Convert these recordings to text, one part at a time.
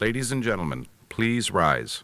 Ladies and gentlemen, please rise.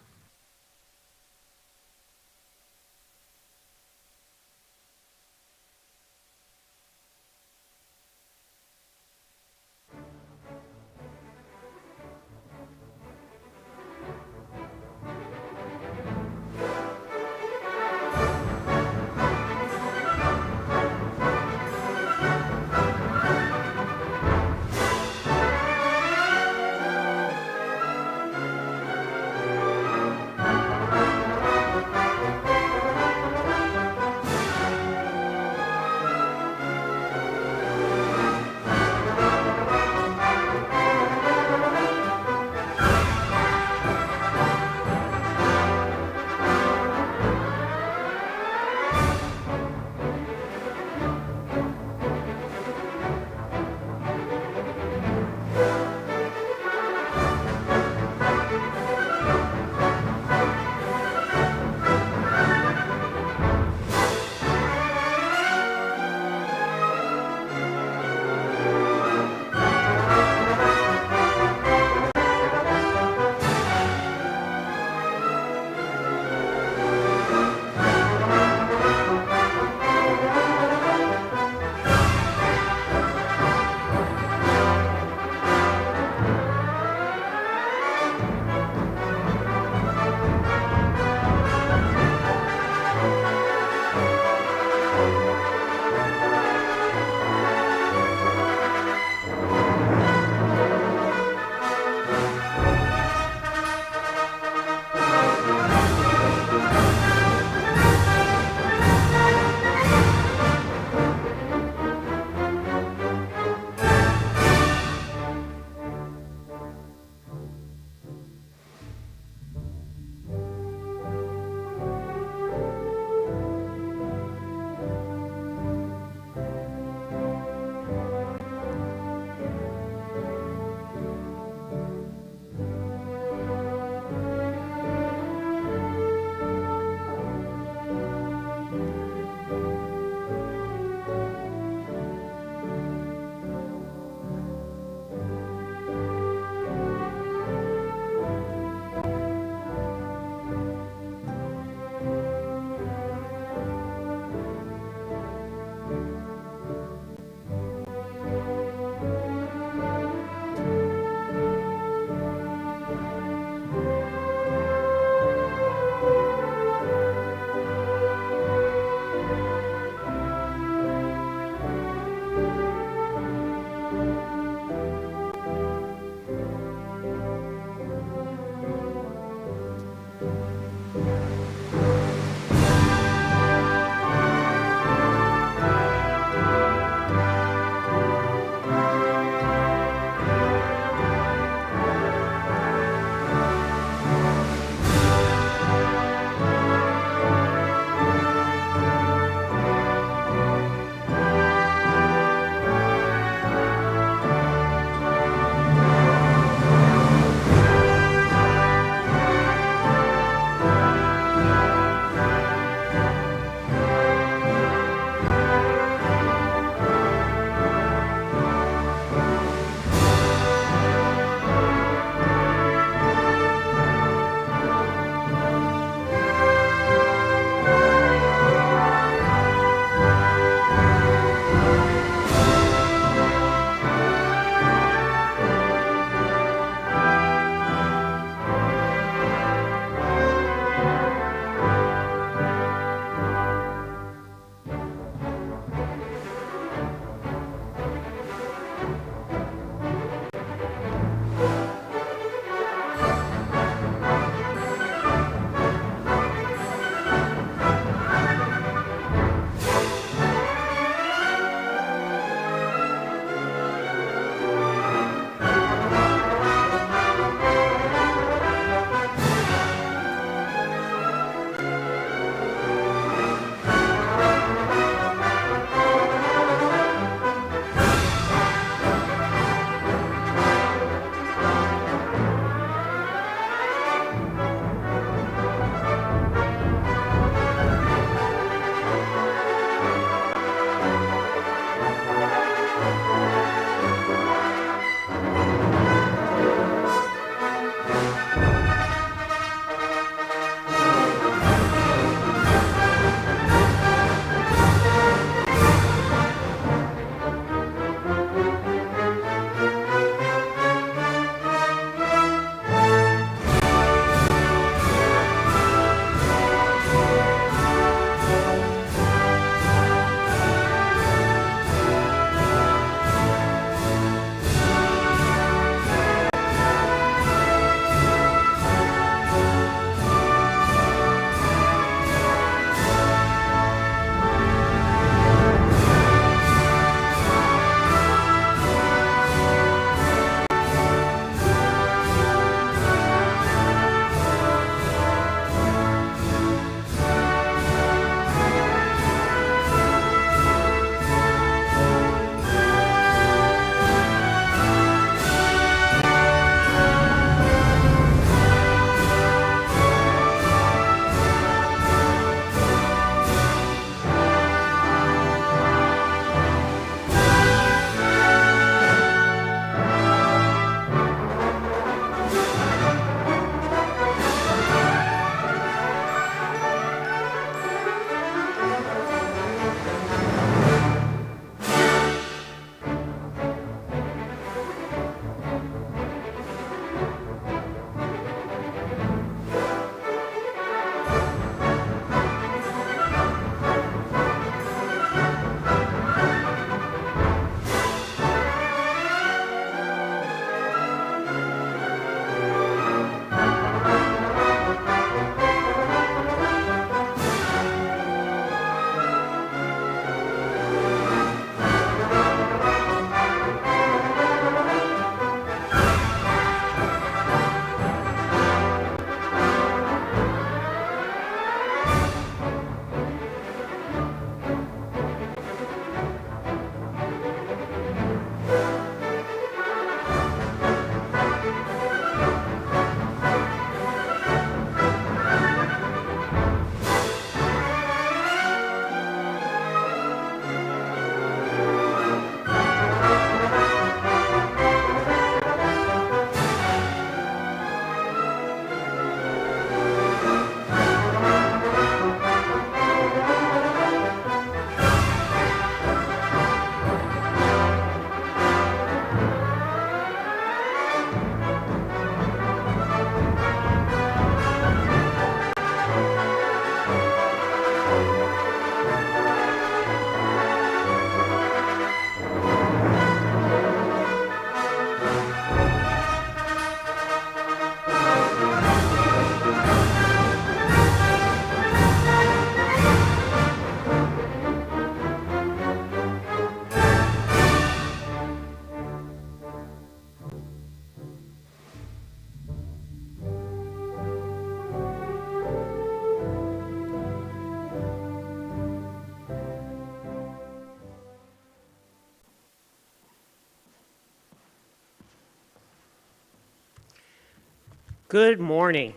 Good morning.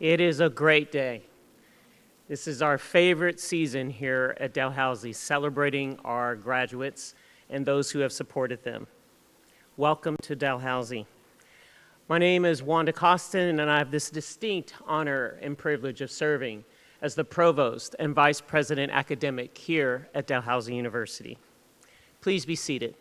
It is a great day. This is our favorite season here at Dalhousie, celebrating our graduates and those who have supported them. Welcome to Dalhousie. My name is Wanda Costin, and I have this distinct honor and privilege of serving as the Provost and Vice President Academic here at Dalhousie University. Please be seated.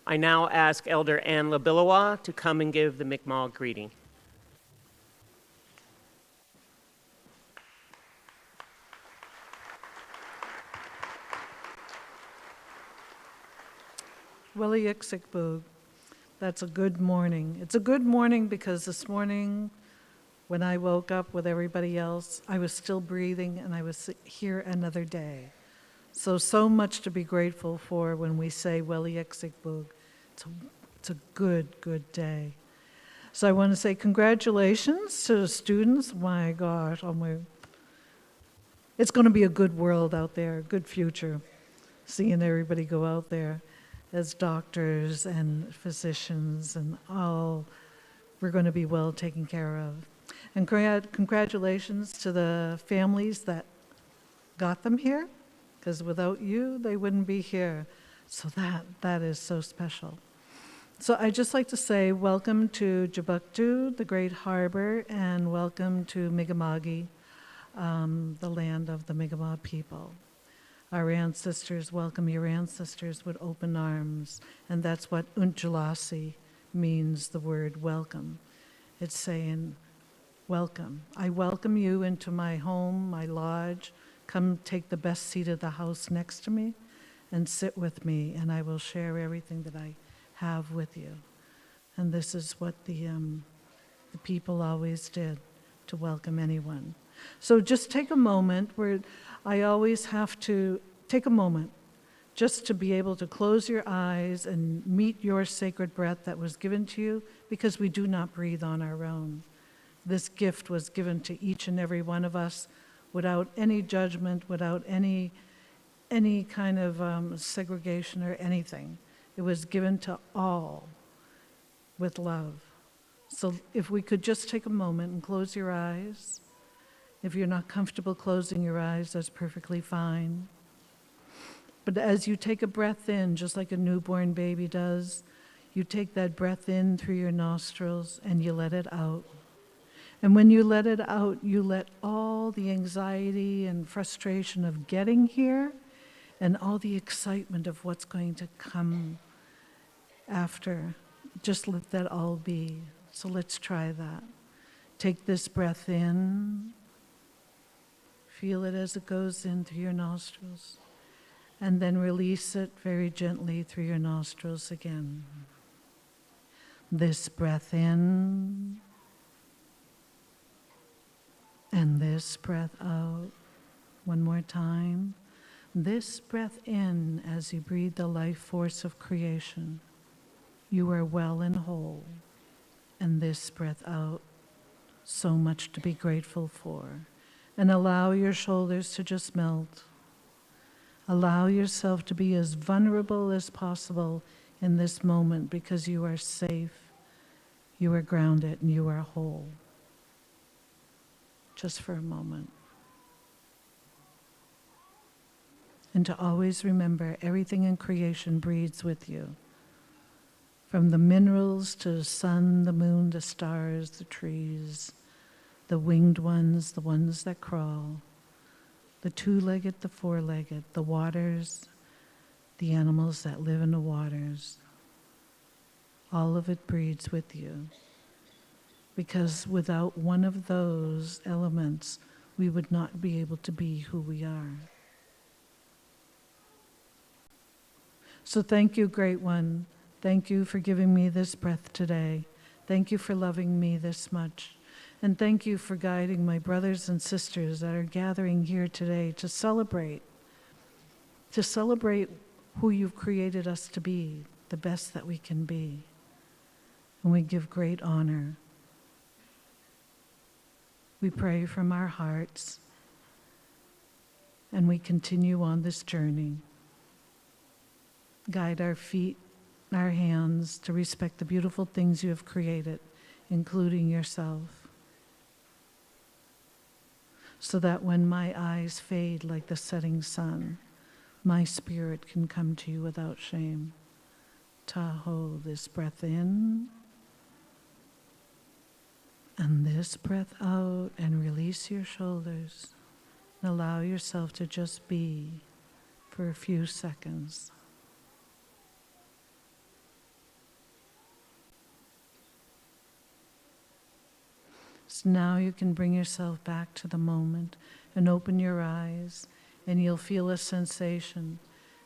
I now ask Elder Ann Labilois to come and give the Mi'kmaq greeting. Williixikbug. That's a good morning. It's a good morning because this morning when I woke up with everybody else, I was still breathing and I was here another day. So much to be grateful for when we say Williixikbug. It's a good day. So I want to say congratulations to the students. My gosh, it's going to be a good world out there, a good future, seeing everybody go out there as doctors and physicians and all. We're going to be well taken care of. And congratulations to the families that got them here, because without you, they wouldn't be here. So that is so special. So I'd just like to say welcome to Jabuktu, the Great Harbor, and welcome to Mi'kma'ki, the land of the Mi'kmaq people. Our ancestors welcome your ancestors with open arms, and that's what Untjalasi means, the word welcome. It's saying, welcome. I welcome you into my home, my lodge. Come take the best seat of the house next to me and sit with me, and I will share everything that I have with you. And this is what the people always did, to welcome anyone. So just take a moment where I always have to take a moment just to be able to close your eyes and meet your sacred breath that was given to you, because we do not breathe on our own. This gift was given to each and every one of us without any judgment, without any kind of segregation or anything. It was given to all with love. So if we could just take a moment and close your eyes. If you're not comfortable closing your eyes, that's perfectly fine. But as you take a breath in, just like a newborn baby does, you take that breath in through your nostrils and you let it out. And when you let it out, you let all the anxiety and frustration of getting here and all the excitement of what's going to come after, just let that all be. So let's try that. Take this breath in. Feel it as it goes in through your nostrils. And then release it very gently through your nostrils again. This breath in. And this breath out. One more time. This breath in as you breathe the life force of creation. You are well and whole. And this breath out. So much to be grateful for. And allow your shoulders to just melt. Allow yourself to be as vulnerable as possible in this moment, because you are safe, you are grounded, and you are whole. Just for a moment. And to always remember, everything in creation breathes with you. From the minerals to the sun, the moon, the stars, the trees, the winged ones, the ones that crawl, the two-legged, the four-legged, the waters, the animals that live in the waters. All of it breathes with you. Because without one of those elements, we would not be able to be who we are. So thank you, Great One. Thank you for giving me this breath today. Thank you for loving me this much. And thank you for guiding my brothers and sisters that are gathering here today to celebrate who you've created us to be, the best that we can be. And we give great honor. We pray from our hearts, and we continue on this journey. Guide our feet, our hands to respect the beautiful things you have created, including yourself, so that when my eyes fade like the setting sun, my spirit can come to you without shame. Tahoe, this breath in, and this breath out, and release your shoulders. And allow yourself to just be for a few seconds. So now you can bring yourself back to the moment and open your eyes, and you'll feel a sensation.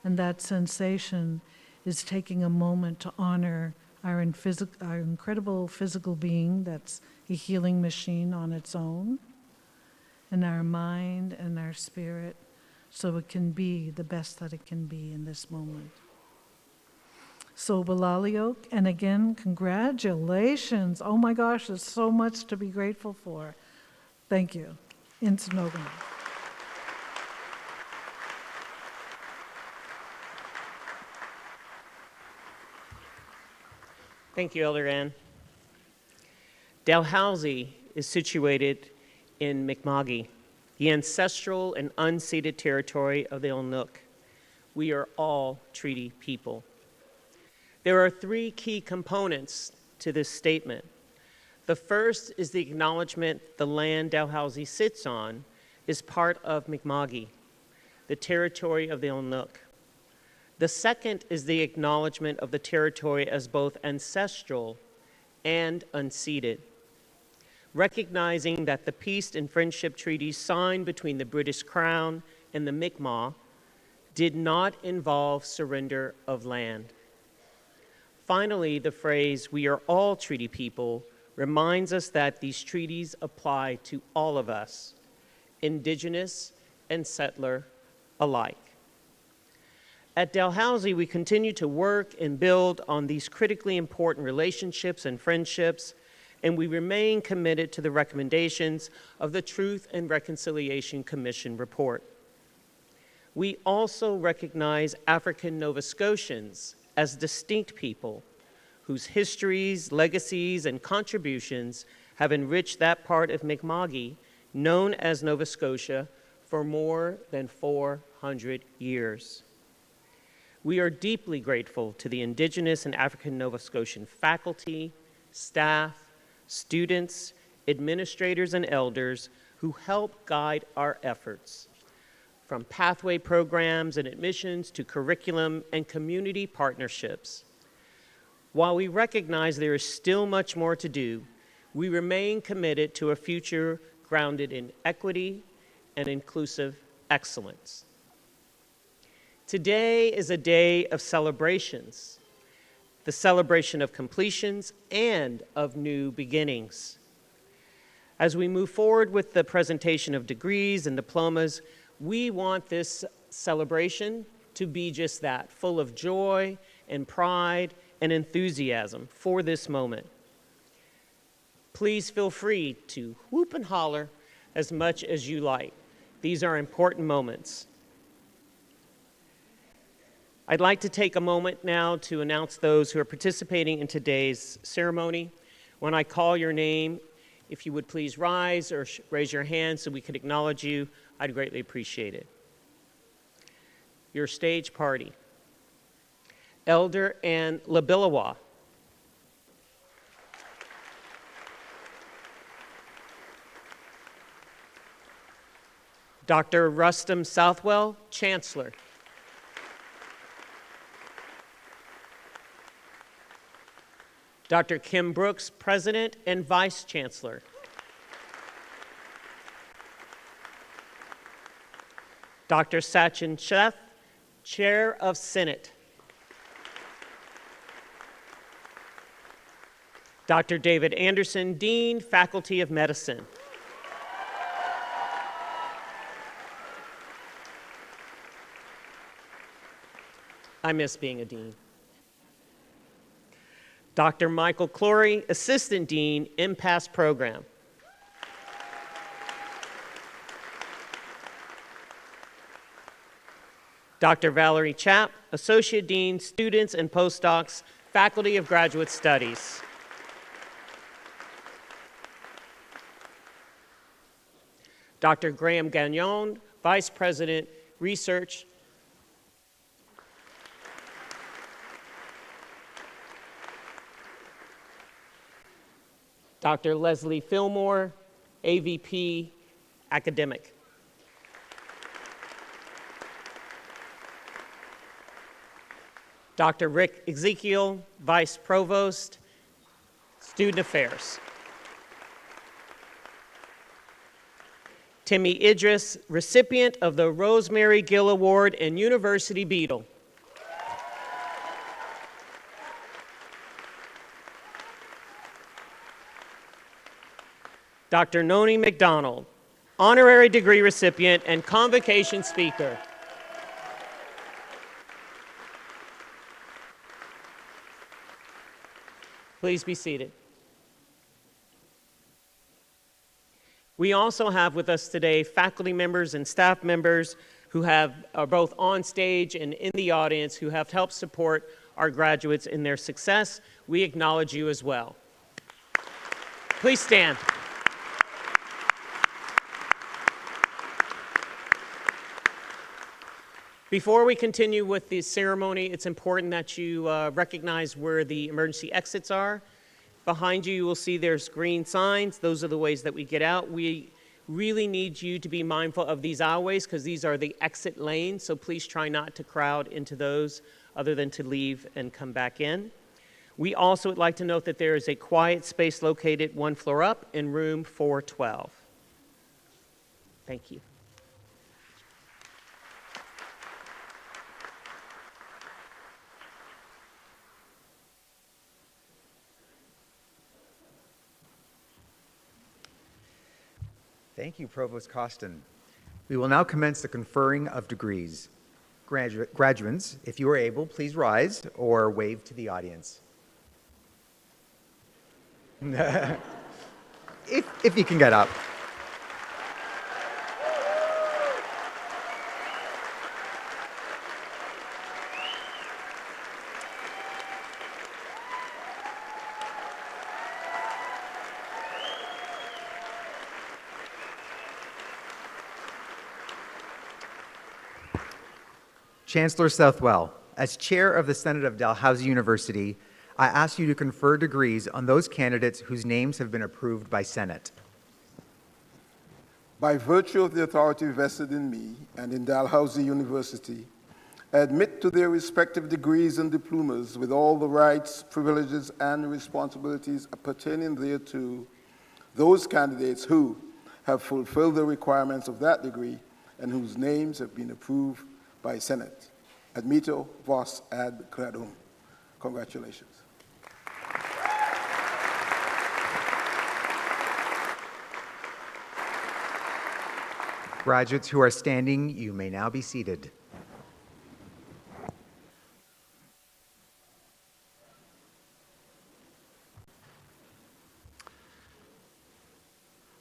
And that sensation is taking a moment to honor our incredible physical being that's a healing machine on its own, and our mind and our spirit, so it can be the best that it can be in this moment. So Balaliok, and again, congratulations. Oh my gosh, there's so much to be grateful for. Thank you. In Sonogama. Thank you, Elder Ann. Dalhousie is situated in Mi'kma'ki, the ancestral and unceded territory of the Olnuk. We are all treaty people. There are three key components to this statement. The first is the acknowledgement the land Dalhousie sits on is part of Mi'kma'ki, the territory of the Olnuk. The second is the acknowledgement of the territory as both ancestral and unceded, recognizing that the peace and friendship treaties signed between the British Crown and the Mi'kmaq did not involve surrender of land. Finally, the phrase, "we are all treaty people," reminds us that these treaties apply to all of us, indigenous and settler alike. At Dalhousie, we continue to work and build on these critically important relationships and friendships, and we remain committed to the recommendations of the Truth and Reconciliation Commission report. We also recognize African Nova Scotians as distinct people whose histories, legacies, and contributions have enriched that part of Mi'kma'ki known as Nova Scotia for more than 400 years. We are deeply grateful to the Indigenous and African Nova Scotian faculty, staff, students, administrators, and elders who help guide our efforts, from pathway programs and admissions to curriculum and community partnerships. While we recognize there is still much more to do, we remain committed to a future grounded in equity and inclusive excellence. Today is a day of celebrations, the celebration of completions and of new beginnings. As we move forward with the presentation of degrees and diplomas, we want this celebration to be just that, full of joy and pride and enthusiasm for this moment. Please feel free to whoop and holler as much as you like. These are important moments. I'd like to take a moment now to announce those who are participating in today's ceremony. When I call your name, if you would please rise or raise your hand so we could acknowledge you, I'd greatly appreciate it. Your stage party. Elder Ann Labilawa. Dr. Rustam Southwell, Chancellor. Dr. Kim Brooks, President and Vice Chancellor. Dr. Sachin Sheth, Chair of Senate. Dr. David Anderson, Dean, Faculty of Medicine. I miss being a dean. Dr. Michael Clory, Assistant Dean, MPAS Program. Dr. Valerie Chapp, Associate Dean, Students and Postdocs, Faculty of Graduate Studies. Dr. Graham Gagnon, Vice President, Research. Dr. Leslie Fillmore, AVP, Academic. Dr. Rick Ezekiel, Vice Provost, Student Affairs. Timmy Idris, recipient of the Rosemary Gill Award and University Beetle. Dr. Noni McDonald, honorary degree recipient and convocation speaker. Please be seated. We also have with us today faculty members and staff members who are both on stage and in the audience who have helped support our graduates in their success. We acknowledge you as well. Please stand. Before we continue with the ceremony, it's important that you recognize where the emergency exits are. Behind you, you will see there's green signs. Those are the ways that we get out. We really need you to be mindful of these aisleways because these are the exit lanes, so please try not to crowd into those other than to leave and come back in. We also would like to note that there is a quiet space located one floor up in room 412. Thank you. Thank you, Provost Costin. We will now commence the conferring of degrees. Graduates, if you are able, please rise or wave to the audience. if you can get up. Chancellor Southwell, as chair of the Senate of Dalhousie University, I ask you to confer degrees on those candidates whose names have been approved by Senate. By virtue of the authority vested in me and in Dalhousie University, I admit to their respective degrees and diplomas with all the rights, privileges, and responsibilities pertaining thereto, those candidates who have fulfilled the requirements of that degree and whose names have been approved by Senate. Admito vos ad credum. Congratulations. Graduates who are standing, you may now be seated.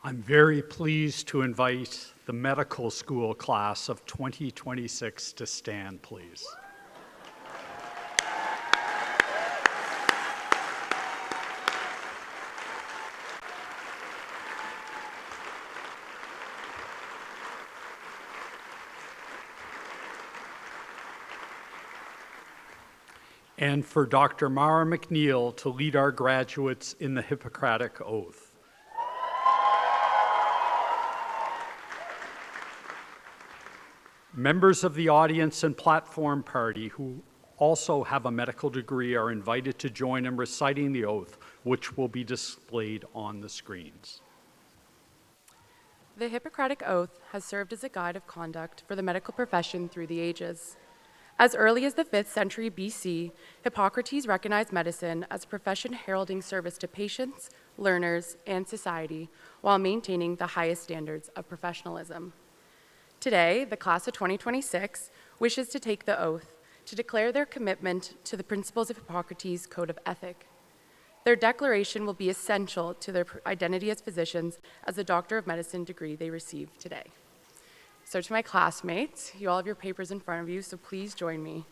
I'm very pleased to invite the medical school class of 2026 to stand, please. And for Dr. Mara McNeil to lead our graduates in the Hippocratic Oath. Members of the audience and platform party who also have a medical degree are invited to join in reciting the oath, which will be displayed on the screens. The Hippocratic Oath has served as a guide of conduct for the medical profession through the ages. As early as the 5th century BC, Hippocrates recognized medicine as a profession heralding service to patients, learners, and society while maintaining the highest standards of professionalism. Today, the class of 2026 wishes to take the oath to declare their commitment to the principles of Hippocrates' Code of Ethic. Their declaration will be essential to their identity as physicians as the Doctor of Medicine degree they receive today. So to my classmates, you all have your papers in front of you, so please join me.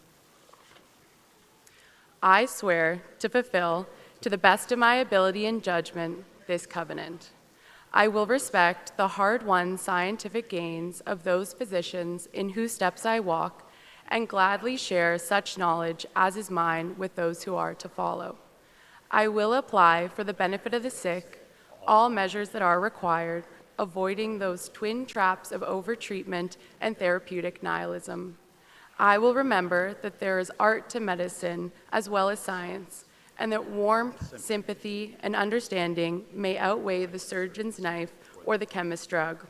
I swear to fulfill, to the best of my ability and judgment, this covenant. I will respect the hard-won scientific gains of those physicians in whose steps I walk, and gladly share such knowledge as is mine with those who are to follow. I will apply for the benefit of the sick all measures that are required, avoiding those twin traps of overtreatment and therapeutic nihilism. I will remember that there is art to medicine as well as science, and that warmth, sympathy, and understanding may outweigh the surgeon's knife or the chemist's drug.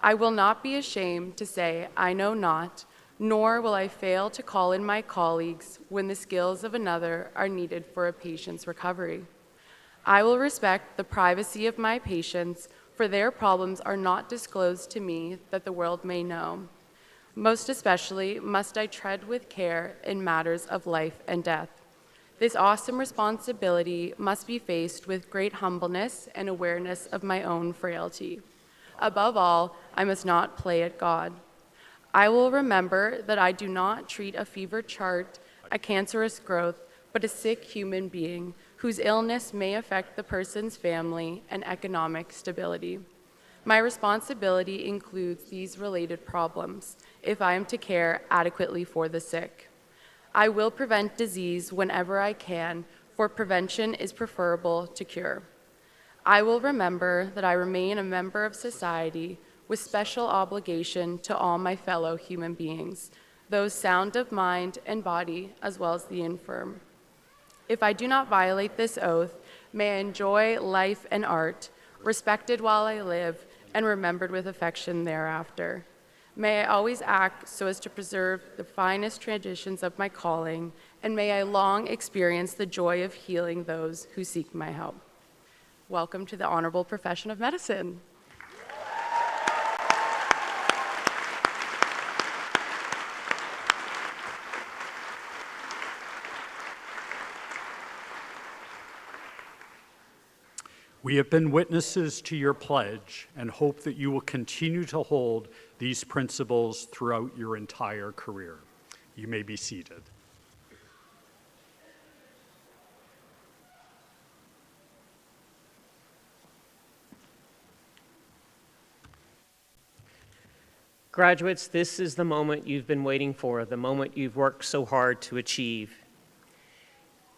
I will not be ashamed to say I know not, nor will I fail to call in my colleagues when the skills of another are needed for a patient's recovery. I will respect the privacy of my patients, for their problems are not disclosed to me that the world may know. Most especially must I tread with care in matters of life and death. This awesome responsibility must be faced with great humbleness and awareness of my own frailty. Above all, I must not play at God. I will remember that I do not treat a fever chart, a cancerous growth, but a sick human being whose illness may affect the person's family and economic stability. My responsibility includes these related problems if I am to care adequately for the sick. I will prevent disease whenever I can, for prevention is preferable to cure. I will remember that I remain a member of society with special obligation to all my fellow human beings, those sound of mind and body as well as the infirm. If I do not violate this oath, may I enjoy life and art, respected while I live and remembered with affection thereafter. May I always act so as to preserve the finest traditions of my calling, and may I long experience the joy of healing those who seek my help. Welcome to the honorable profession of medicine. We have been witnesses to your pledge and hope that you will continue to hold these principles throughout your entire career. You may be seated. Graduates, this is the moment you've been waiting for, the moment you've worked so hard to achieve.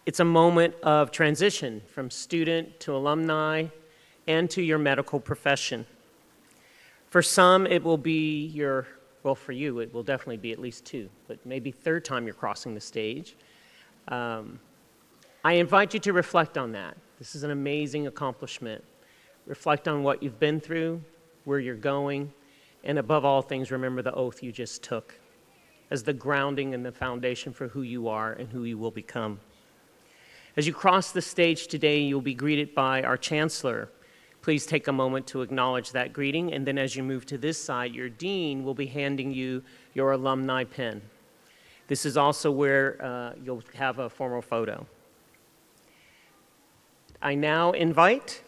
It's a moment of transition from student to alumni and to your medical profession. For some, it will be your, well, for you, it will definitely be at least two, but maybe third time you're crossing the stage. I invite you to reflect on that. This is an amazing accomplishment. Reflect on what you've been through, where you're going, and above all things, remember the oath you just took as the grounding and the foundation for who you are and who you will become. As you cross the stage today, you'll be greeted by our Chancellor. Please take a moment to acknowledge that greeting, and then as you move to this side, your Dean will be handing you your alumni pin. This is also where you'll have a formal photo. I now invite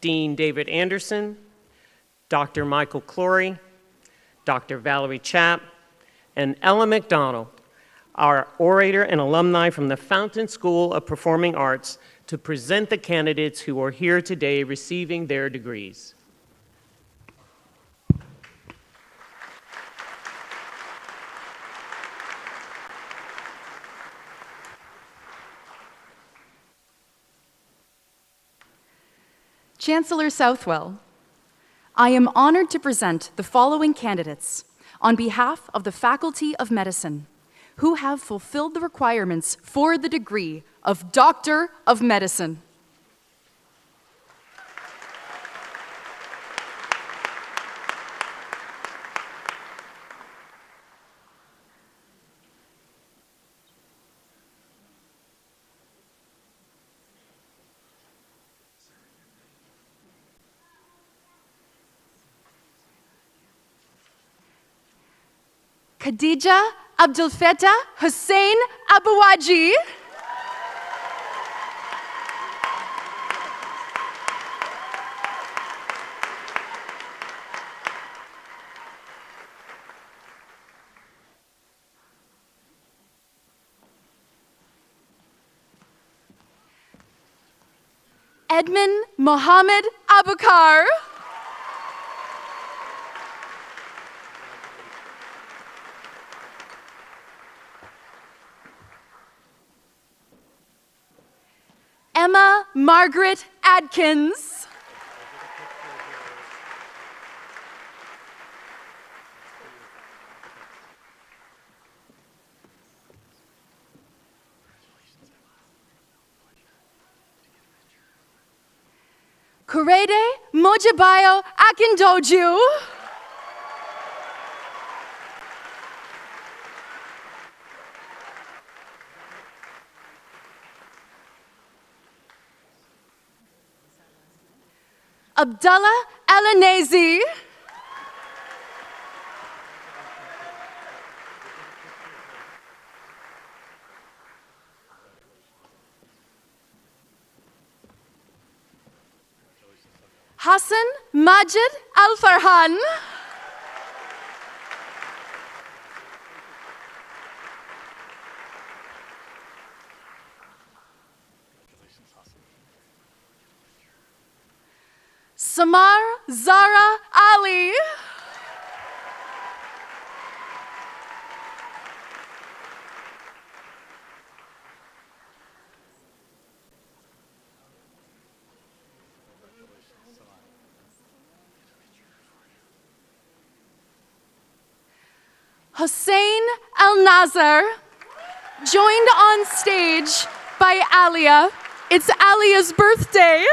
Dean David Anderson, Dr. Michael Clory, Dr. Valerie Chapp, and Ella McDonald, our orator and alumni from the Fountain School of Performing Arts, to present the candidates who are here today receiving their degrees. Chancellor Southwell, I am honored to present the following candidates on behalf of the Faculty of Medicine who have fulfilled the requirements for the degree of Doctor of Medicine. Khadija Abdulfetta Hussein Abuwaji. Edmund Mohammed Abukar. Emma Margaret Adkins. Kurede Mojibayo Akindoju. Abdallah Alanezi. Hassan Majid Al Farhan. Samar Zara Ali. Hussein Al Nazar, joined on stage by Alia. It's Alia's birthday.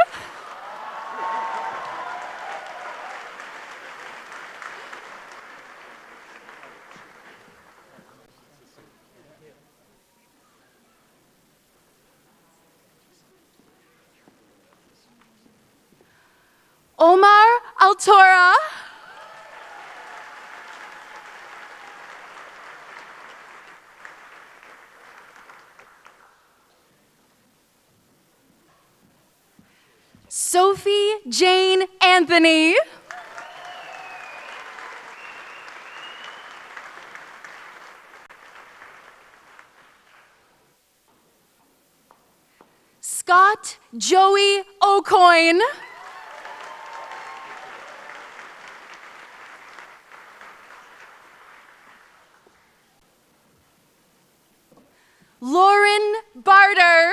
Omar Altora. Sophie Jane Anthony. Scott Joey O'Coin. Lauren Barter.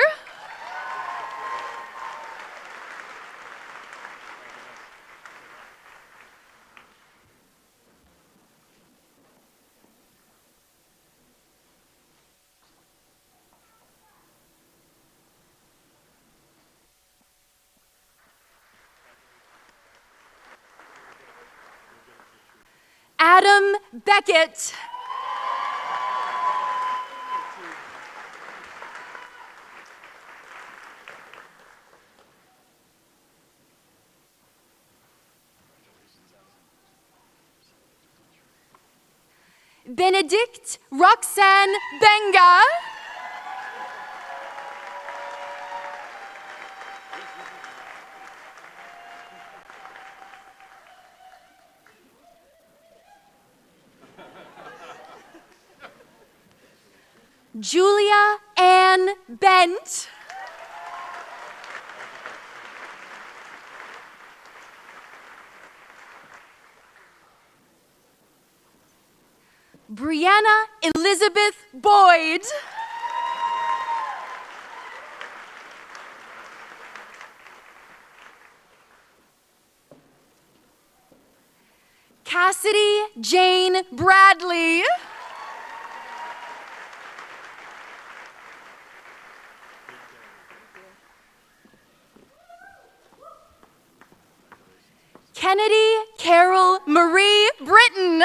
Adam Beckett. Benedict Roxanne Benga. Julia Ann Bent. Brianna Elizabeth Boyd. Cassidy Jane Bradley. Kennedy Carol Marie Britton.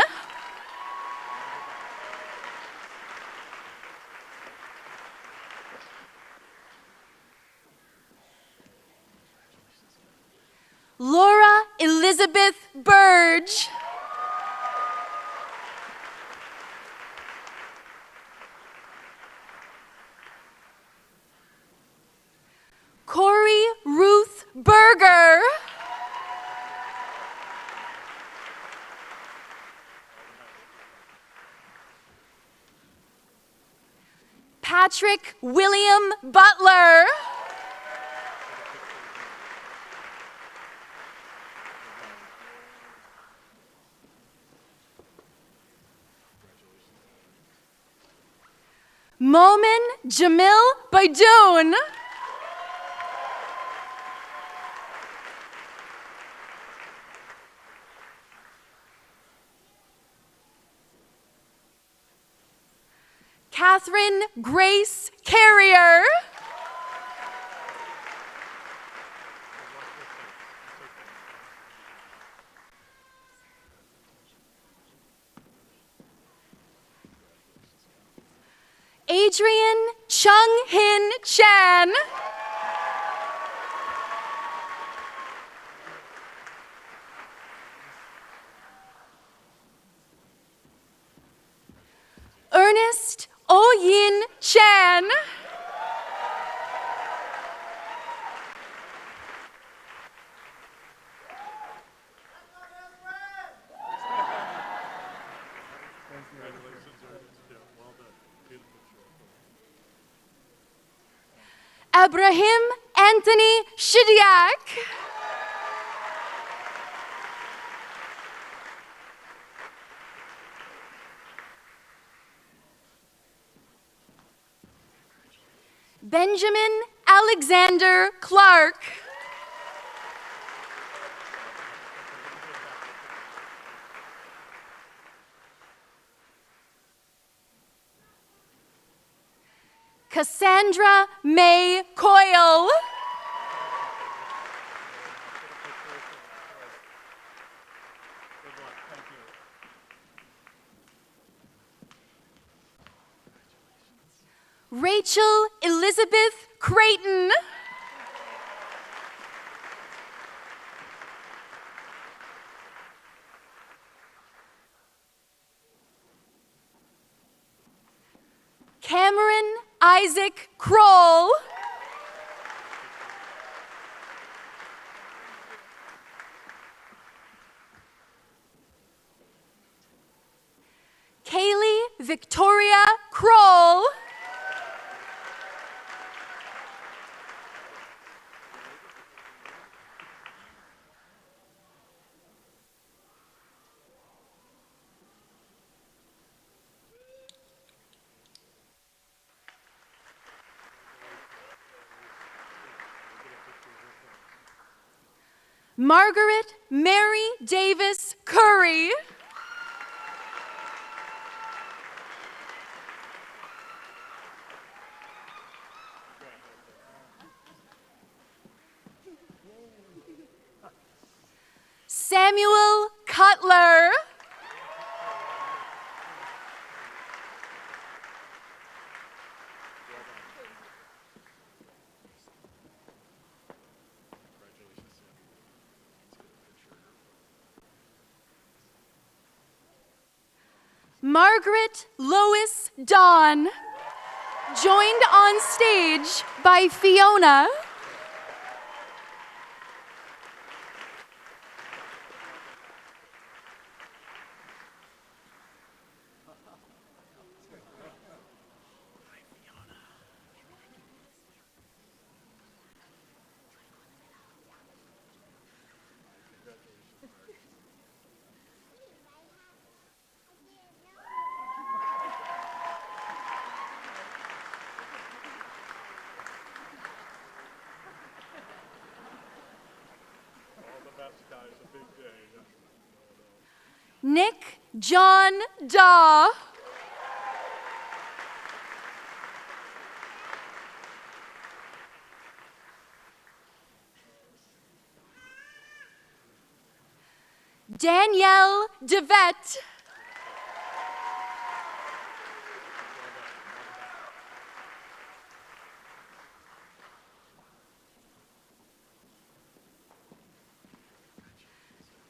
Laura Elizabeth Burge. Patrick William Butler. Momin Jamil Baidoun. Catherine Grace Carrier. Adrian Chung Hin Chan. Ernest Oh-Yin Chan. Abraham Anthony Shidiak. Benjamin Alexander Clark. Cassandra May Coyle. Rachel Elizabeth Creighton. Cameron Isaac Kroll. Kaylee Victoria Kroll. Margaret Mary Davis Curry. Samuel Cutler. Margaret Lois Dawn, joined on stage by Fiona. Nick John Daw. Danielle DeVette.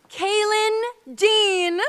Kaylin Dean.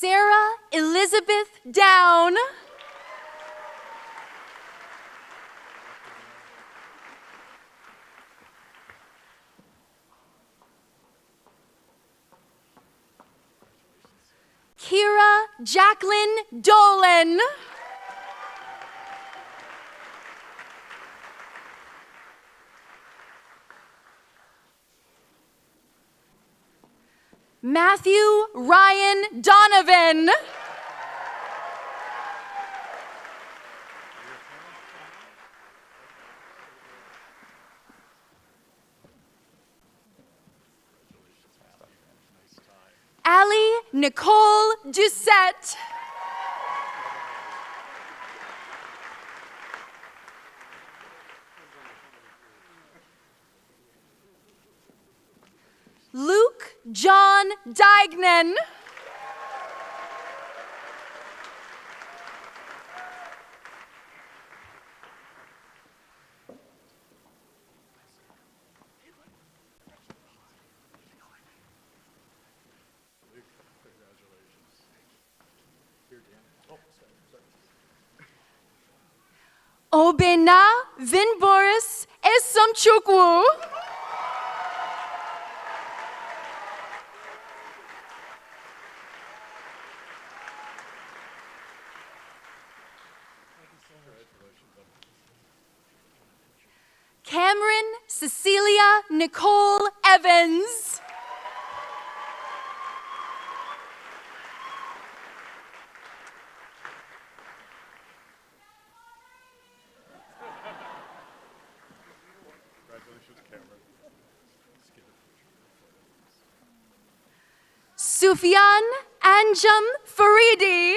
Sarah Elizabeth Down. Kira Jacqueline Dolan. Matthew Ryan Donovan. Allie Nicole Doucette. Luke John Dignan. Obena Vinboris Esomchukwu. Cameron Cecilia Nicole Evans. Sufyan Anjum Faridi.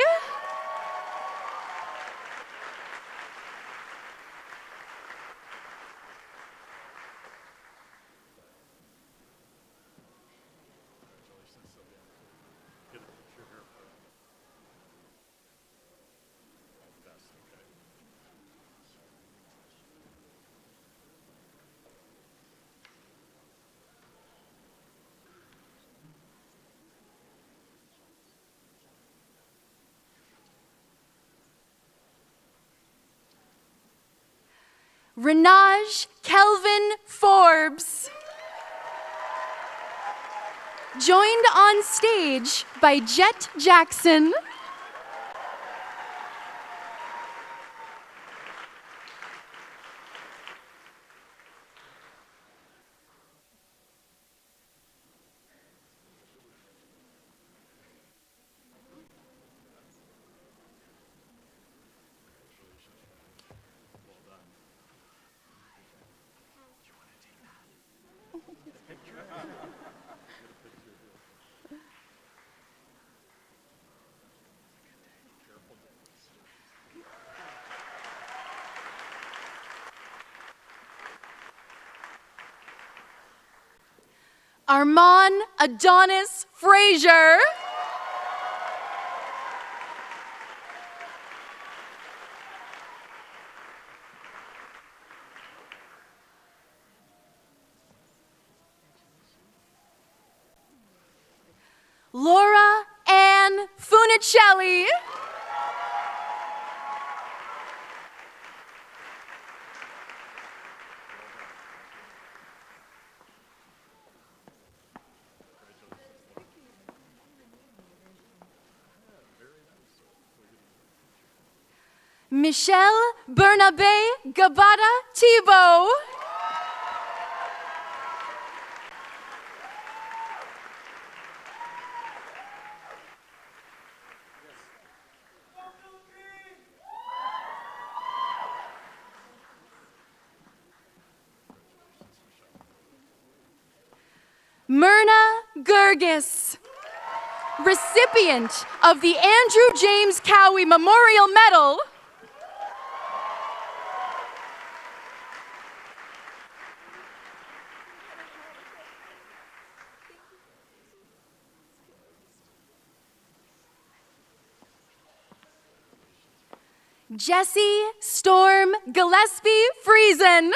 Renaj Kelvin Forbes. Joined on stage by Jet Jackson. Armand Adonis Frazier. Laura Ann Funicelli. Michelle Bernabe Gabata Thibault. Myrna Gergis, recipient of the Andrew James Cowie Memorial Medal. Jessie Storm Gillespie Friesen.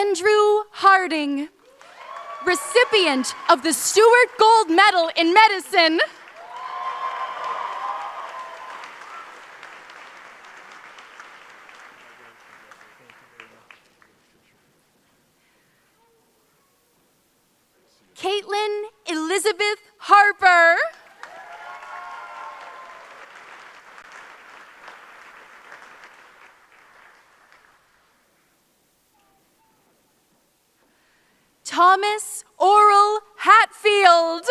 Andrew Harding, recipient of the Stewart Gold Medal in Medicine. Caitlin Elizabeth Harper. Thomas Oral Hatfield.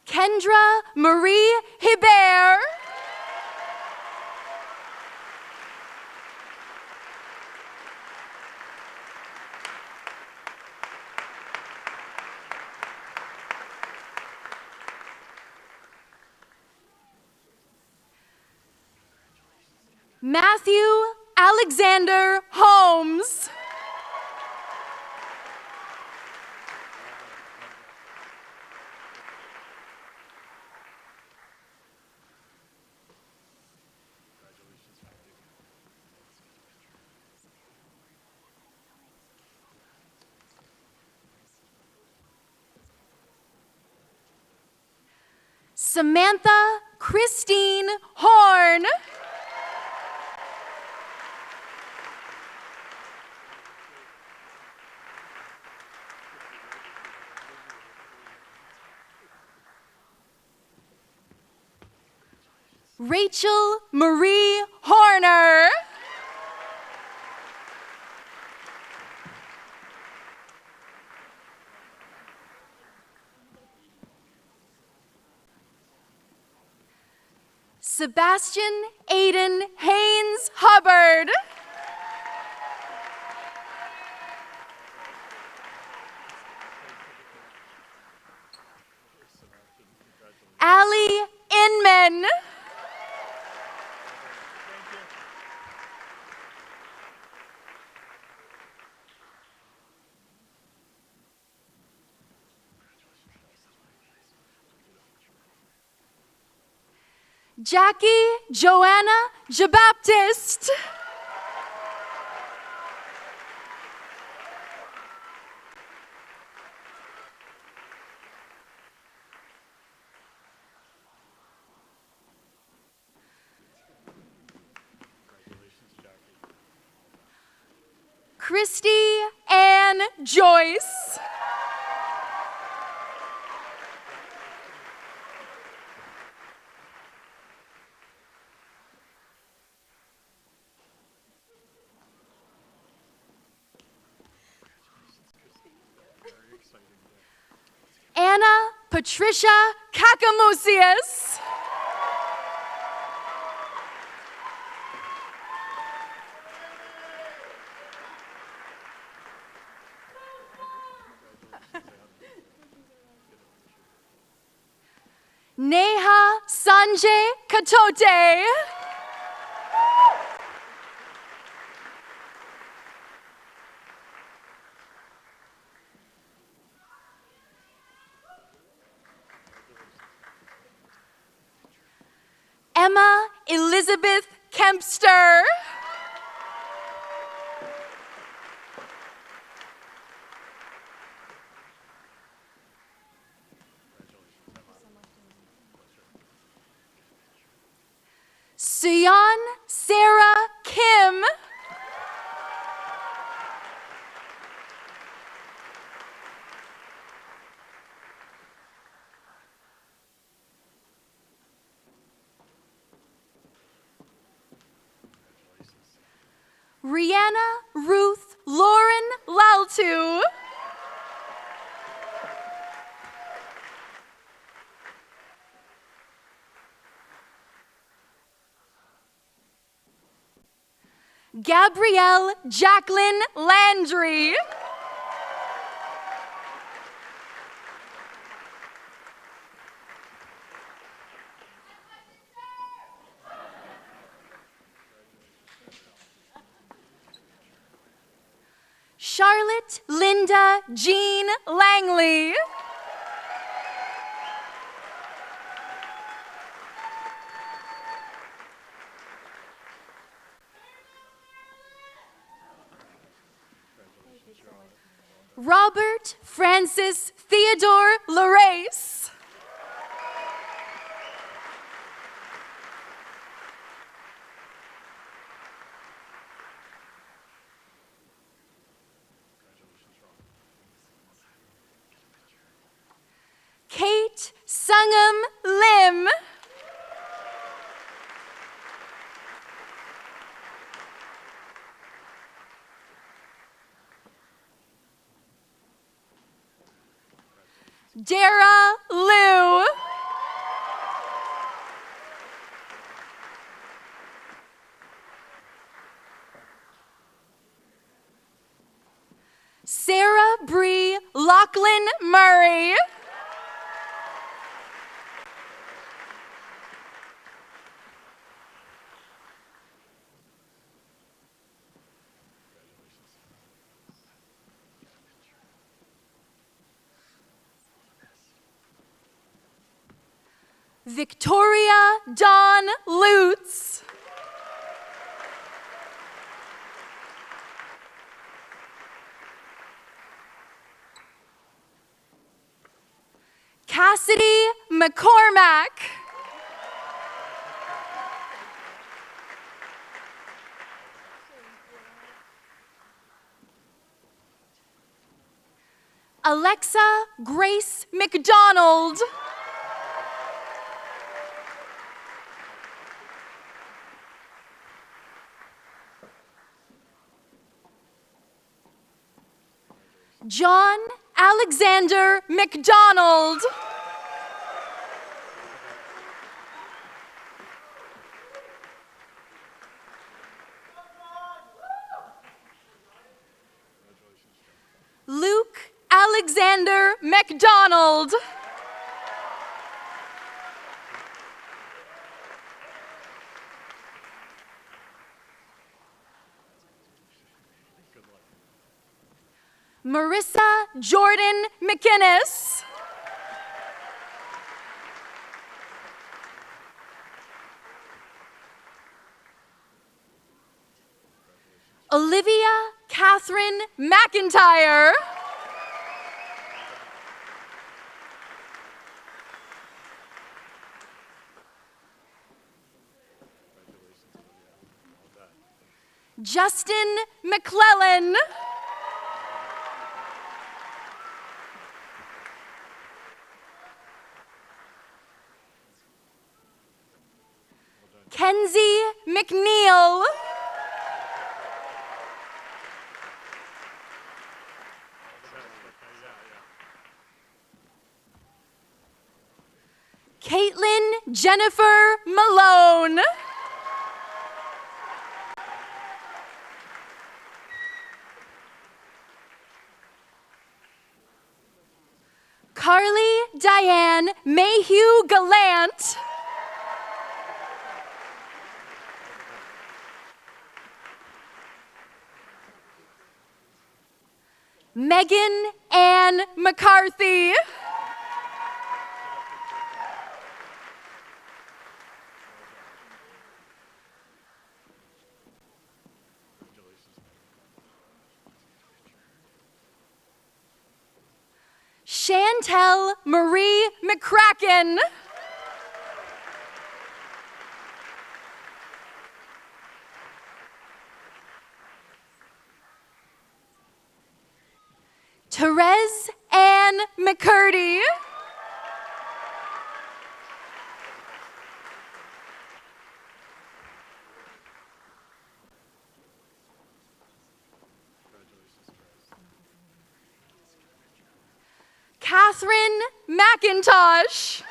Kendra Marie Hibert. Matthew Alexander Holmes. Samantha Christine Horn. Rachel Marie Horner. Sebastian Aiden Haynes Hubbard. Allie Inman. Jackie Joanna Jabaptist. Christy Ann Joyce. Anna Patricia Kakamusius. Neha Sanjay Katote. Emma Elizabeth Kempster. Suyan Sarah Kim. Rihanna Ruth Lauren Laltu. Gabrielle Jacqueline Landry. Charlotte Linda Jean Langley. Robert Francis Theodore Larace. Kate Sungum Lim. Dara Liu. Sarah Bree Lachlan Murray. Victoria Dawn Lutz. Cassidy McCormack. Alexa Grace McDonald. John Alexander McDonald. Luke Alexander McDonald. Marissa Jordan McInnes. Olivia Catherine McIntyre. Justin McClellan. Kenzie McNeil. Caitlin Jennifer Malone. Carly Diane Mayhew Gallant. Megan Ann McCarthy. Chantel Marie McCracken. Therese Ann McCurdy. Catherine McIntosh.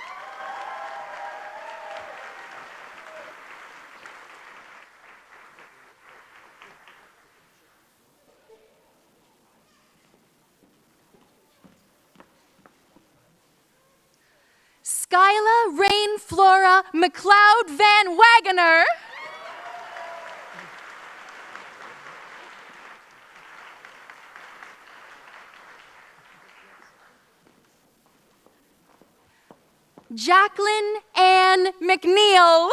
Skyla Rain Flora McLeod Van Wagoner. Jacqueline Ann McNeil.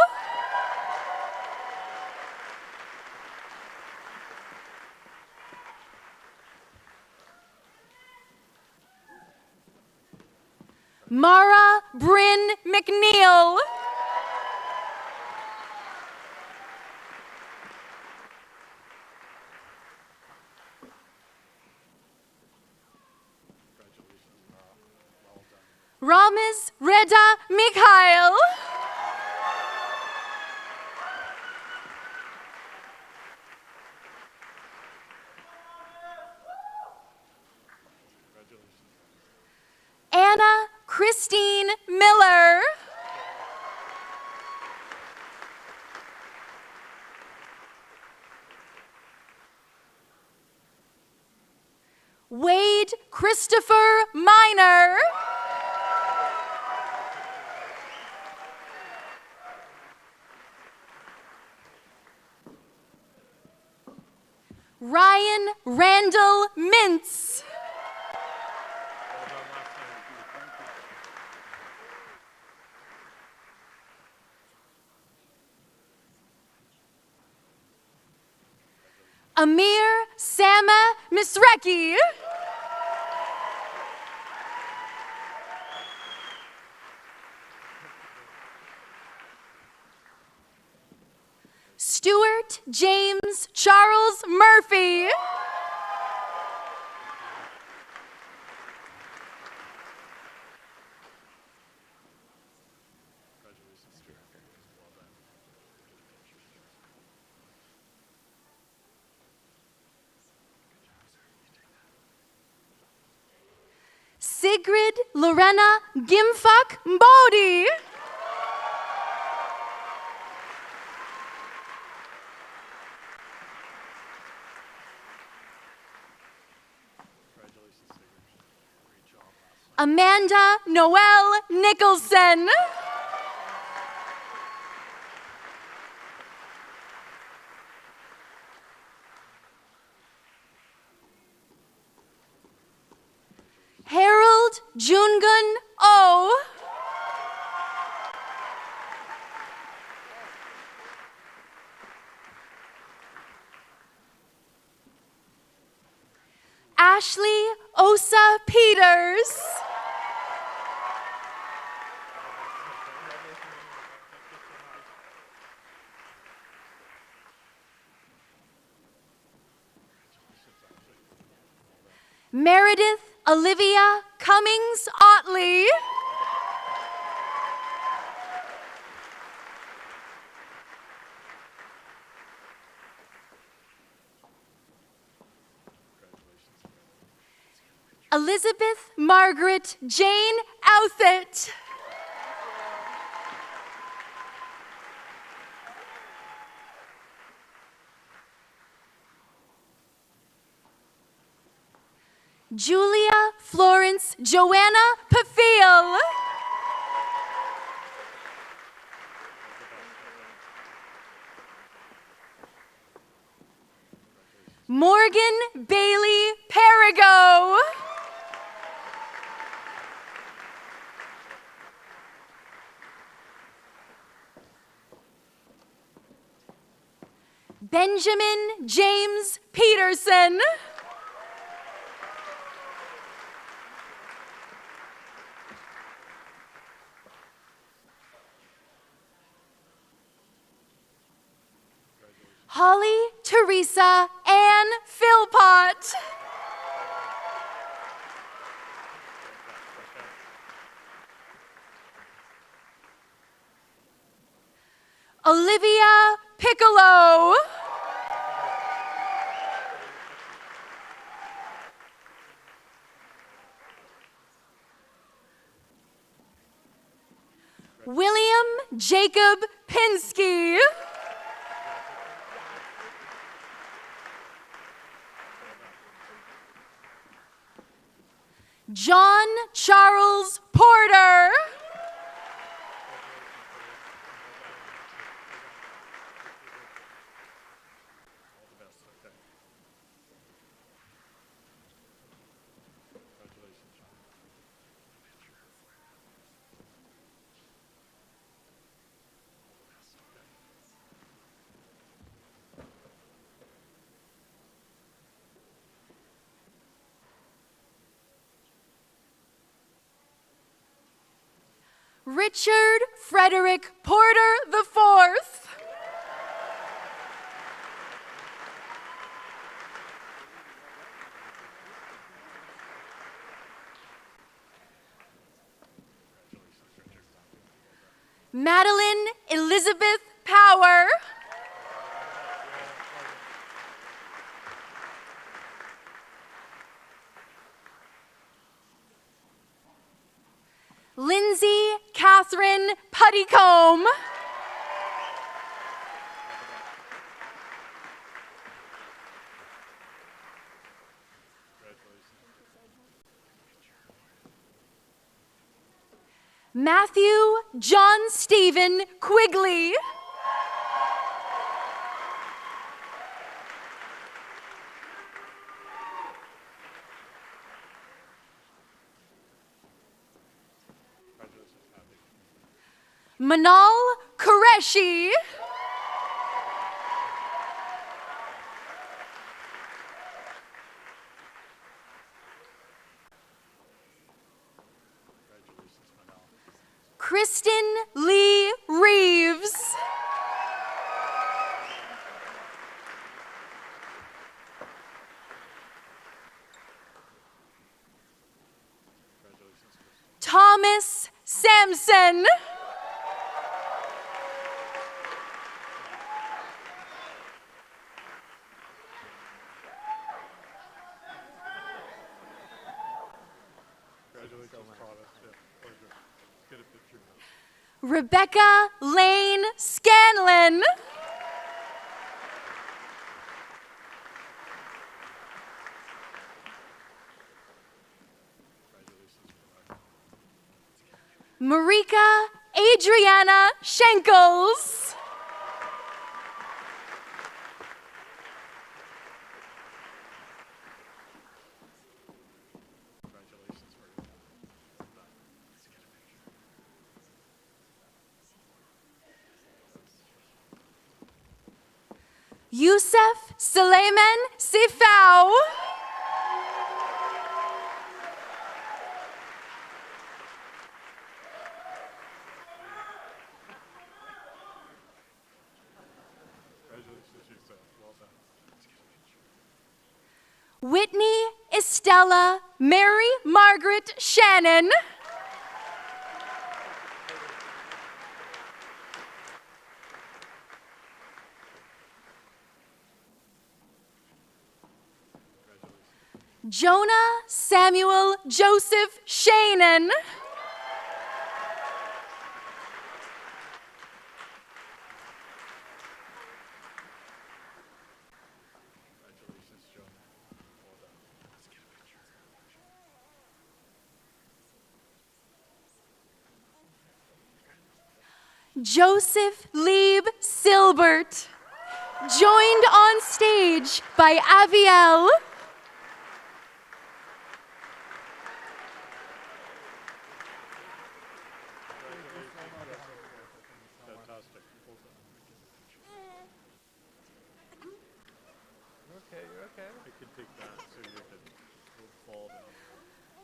Mara Bryn McNeil. Ramiz Reda Mikhail. Anna Christine Miller. Wade Christopher Miner. Ryan Randall Mintz. Amir Sama Misreki. Stuart James Charles Murphy. Sigrid Lorena Gimfuck Mbodi. Amanda Noel Nicholson. Harold Jungun O. Ashley Osa Peters. Meredith Olivia Cummings Otley. Elizabeth Margaret Jane Outhet. Julia Florence Joanna Pafil. Morgan Bailey Perigo. Benjamin James Peterson. Holly Teresa Ann Philpott. Olivia Piccolo. William Jacob Pinsky. John Charles Porter. Richard Frederick Porter IV. Madeline Elizabeth Power. Lindsay Catherine Puttycomb. Matthew John Stephen Quigley. Manal Qureshi. Kristen Lee Reeves. Thomas Sampson. Rebecca Lane Scanlon. Marika Adriana Schenkels. Youssef Suleiman Sifau. Whitney Estella Mary Margaret Shannon. Jonah Samuel Joseph Shannon. Joseph Lieb Silbert, joined on stage by Aviel.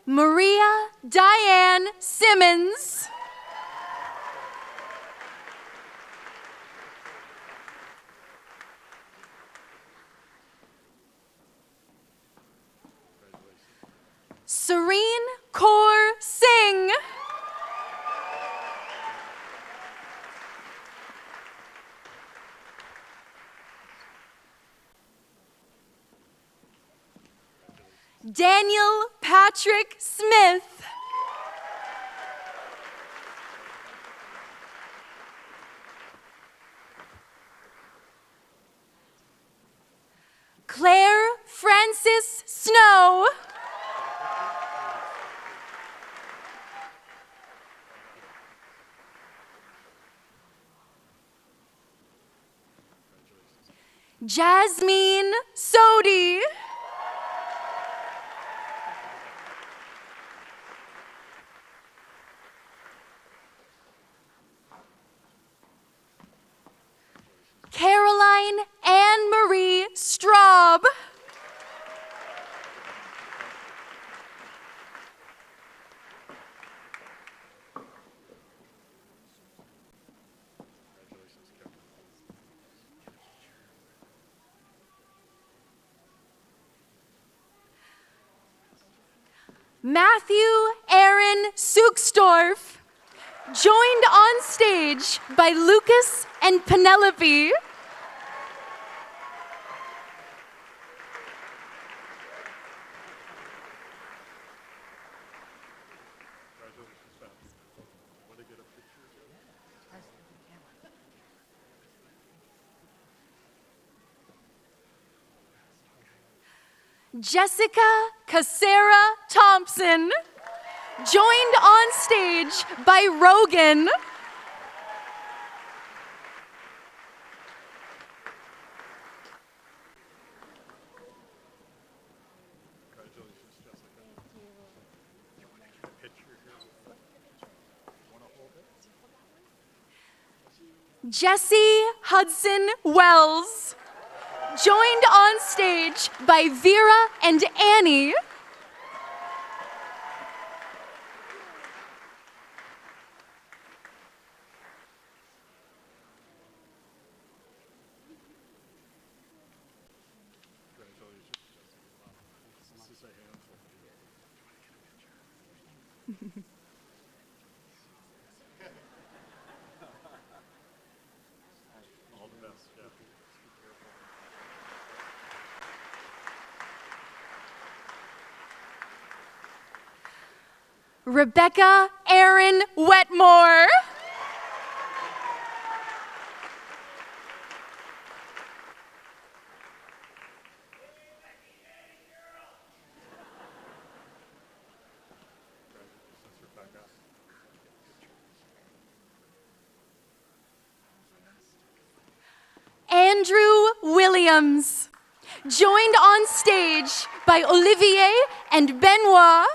Maria Diane Simmons. Serene Kaur Singh. Daniel Patrick Smith. Claire Francis Snow. Jasmine Sodi. Caroline Anne Marie Straub. Matthew Aaron Suchsdorf, joined on stage by Lucas and Penelope. Jessica Casera Thompson, joined on stage by Rogan. Jesse Hudson Wells, joined on stage by Vera and Annie. Rebecca Erin Wetmore. Andrew Williams, joined on stage by Olivier and Benoit.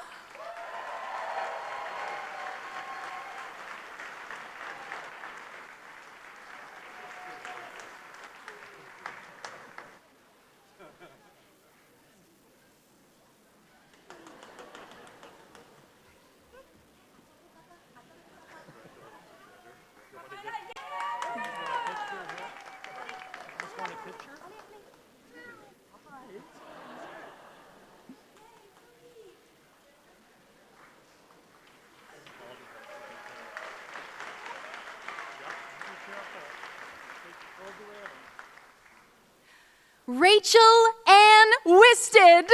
Rachel Ann Wisted.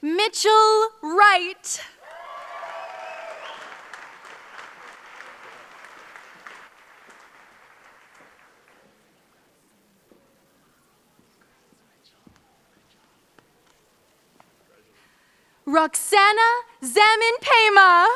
Mitchell Wright. Roxana Zamin-Pema.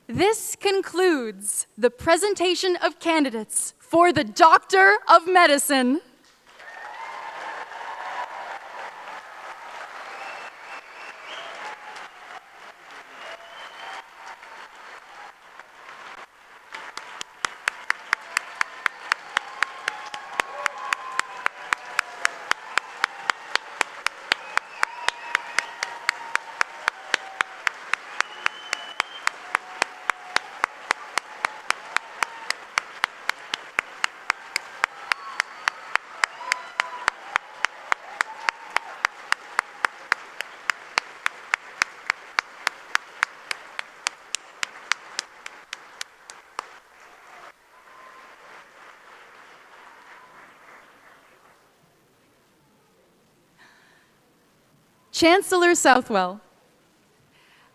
This concludes the presentation of candidates for the Doctor of Medicine. Chancellor Southwell,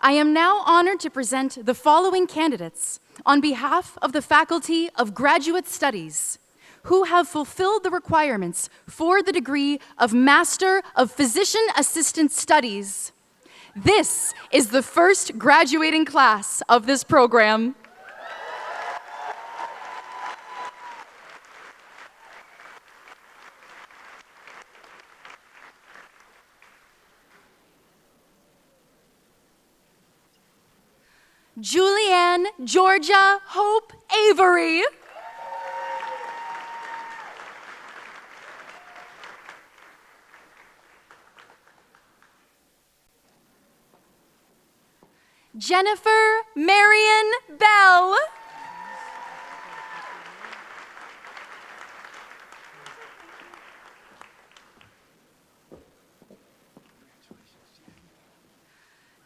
I am now honored to present the following candidates on behalf of the Faculty of Graduate Studies who have fulfilled the requirements for the degree of Master of Physician Assistant Studies. This is the first graduating class of this program. Julianne Georgia Hope Avery. Jennifer Marion Bell.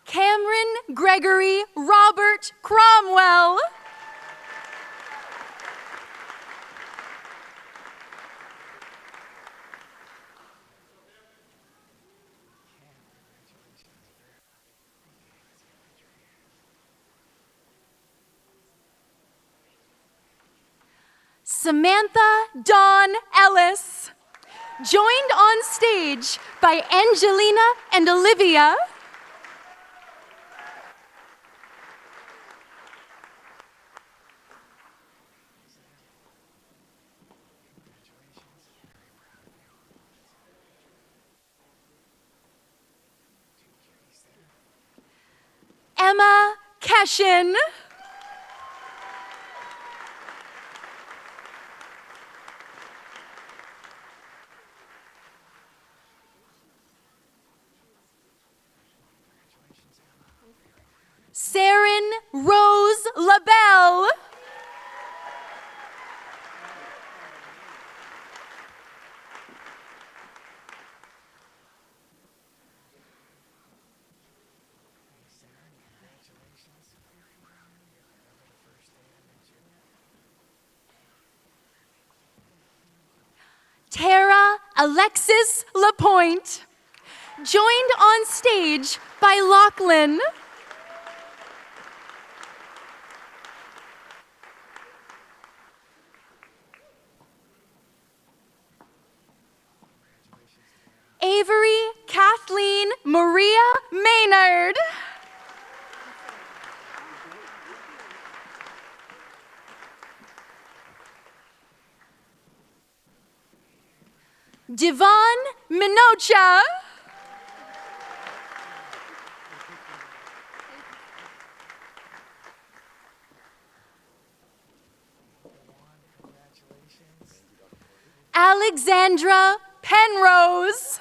Cameron Gregory Robert Cromwell. Samantha Dawn Ellis, joined on stage by Angelina and Olivia. Emma Keshin. Saren Rose LaBelle. Tara Alexis Lapointe, joined on stage by Lachlan. Avery Kathleen Maria Maynard. Devon Minocha. Alexandra Penrose.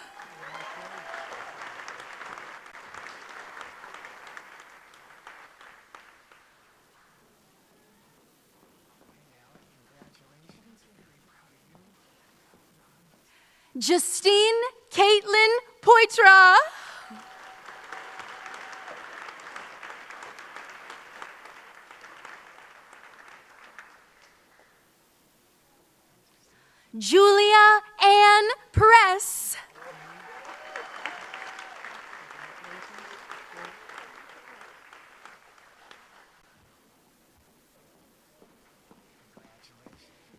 Justine Caitlin Poitra. Julia Ann Press.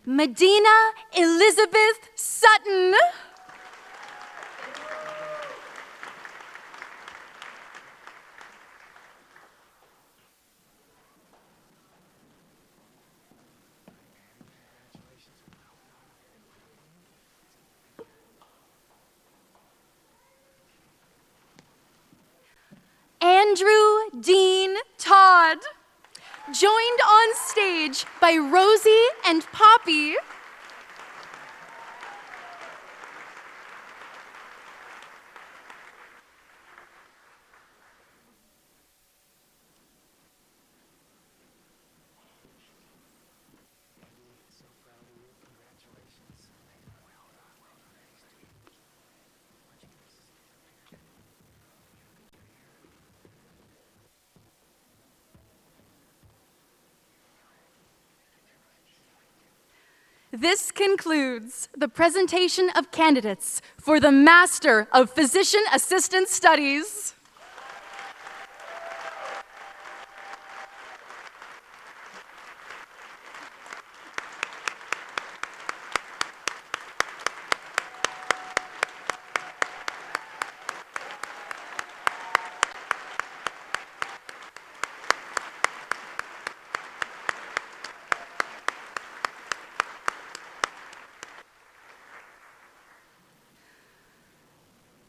Medina Elizabeth Sutton. Andrew Dean Todd, joined on stage by Rosie and Poppy. This concludes the presentation of candidates for the Master of Physician Assistant Studies.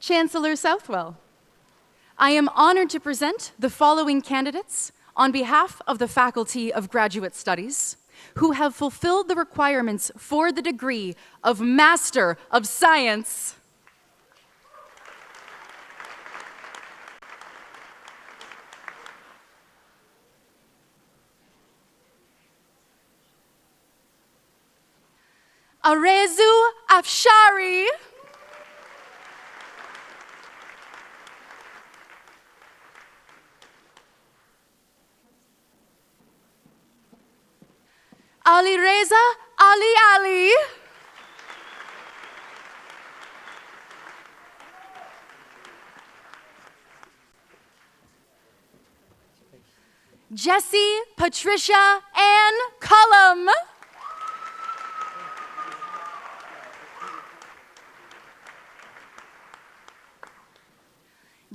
Chancellor Southwell, I am honored to present the following candidates On behalf of the Faculty of Graduate Studies, who have fulfilled the requirements for the degree of Master of Science, Arezu Afshari, Ali Reza Ali Ali, Jessie Patricia Ann Cullum,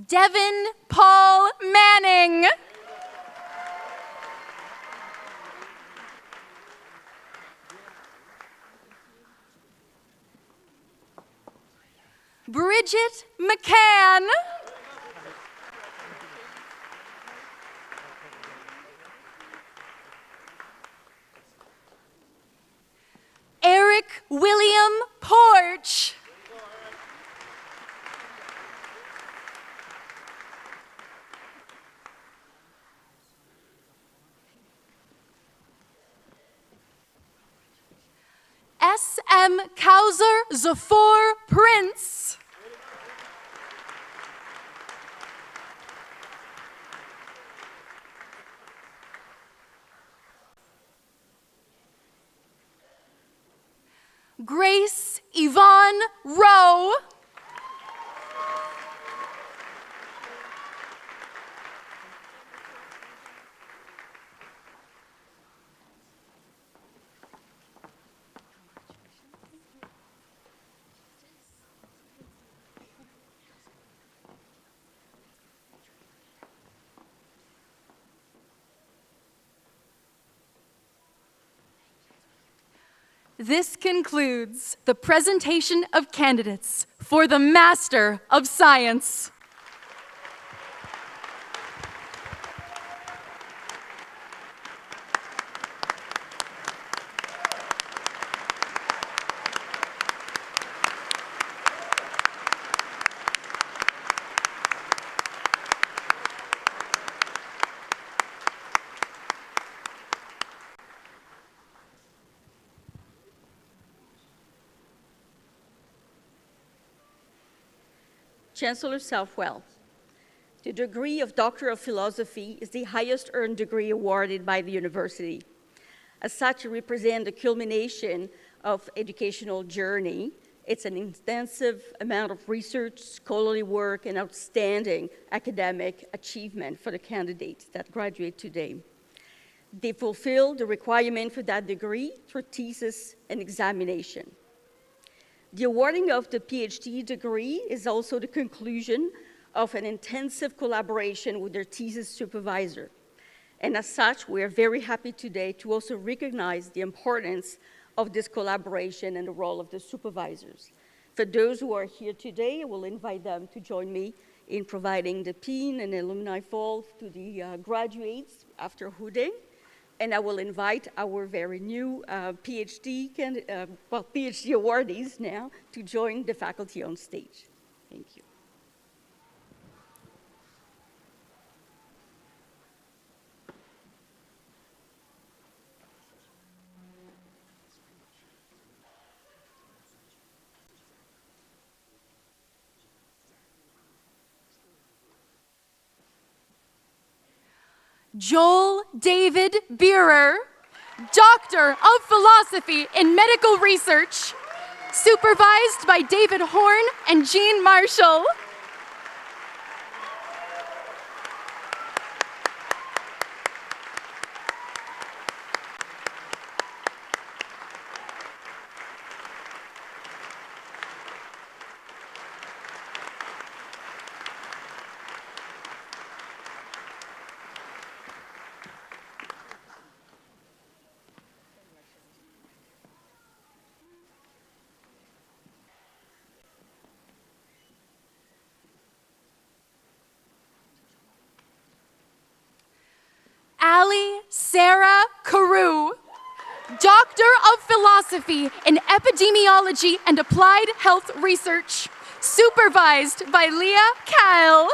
Devin Paul Manning, Bridget McCann, Eric William Porch, S.M. Kauser Zafor Prince, Grace Yvonne Rowe, This concludes the presentation of candidates for the Master of Science. Chancellor Southwell, the degree of Doctor of Philosophy is the highest earned degree awarded by the university. As such, it represents the culmination of educational journey. It's an intensive amount of research, scholarly work, and outstanding academic achievement for the candidates that graduate today. They fulfill the requirement for that degree through thesis and examination. The awarding of the PhD degree is also the conclusion of an intensive collaboration with their thesis supervisor. And as such, we are very happy today to also recognize the importance of this collaboration and the role of the supervisors. For those who are here today, I will invite them to join me in providing the pin and alumni fold to the graduates after hooding. And I will invite our very new PhD awardees now to join the faculty on stage. Thank you. Joel David Beerer, Doctor of Philosophy in Medical Research, supervised by David Horn and Jean Marshall. Allie Sarah Carew, Doctor of Philosophy in Epidemiology and Applied Health Research, supervised by Leah Kyle.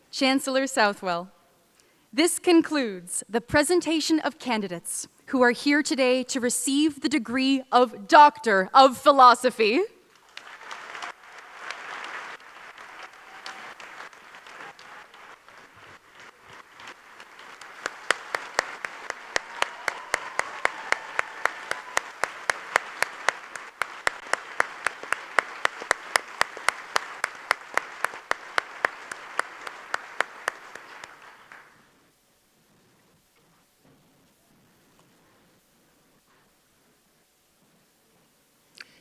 Chancellor Southwell, this concludes the presentation of candidates who are here today to receive the degree of Doctor of Philosophy.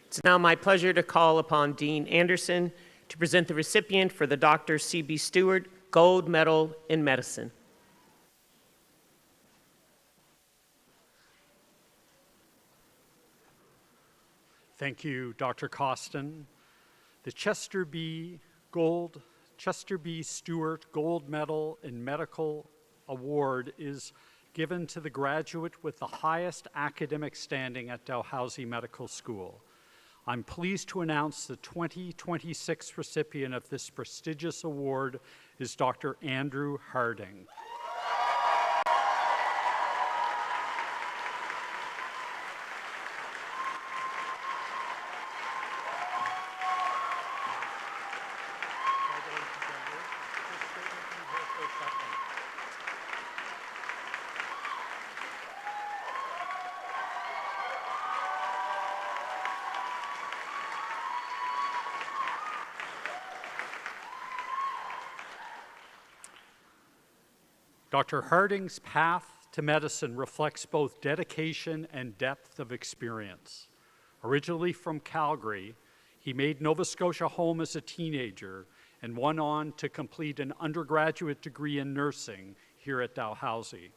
It's now my pleasure to call upon Dean Anderson to present the recipient for the Dr. C.B. Stewart Gold Medal in Medicine. Thank you, Dr. Costin. The Chester B. Stewart Gold Medal in Medical Award is given to the graduate with the highest academic standing at Dalhousie Medical School. I'm pleased to announce the 2026 recipient of this prestigious award is Dr. Andrew Harding. Dr. Harding's path to medicine reflects both dedication and depth of experience. Originally from Calgary, he made Nova Scotia home as a teenager and went on to complete an undergraduate degree in nursing here at Dalhousie.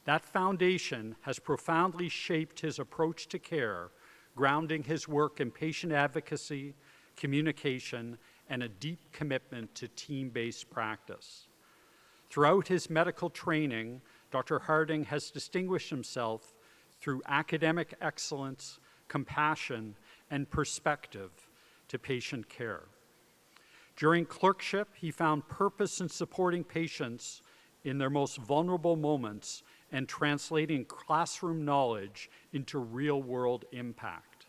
That foundation has profoundly shaped his approach to care, grounding his work in patient advocacy, communication, and a deep commitment to team-based practice. Throughout his medical training, Dr. Harding has distinguished himself through academic excellence, compassion, and perspective to patient care. During clerkship, he found purpose in supporting patients in their most vulnerable moments and translating classroom knowledge into real-world impact.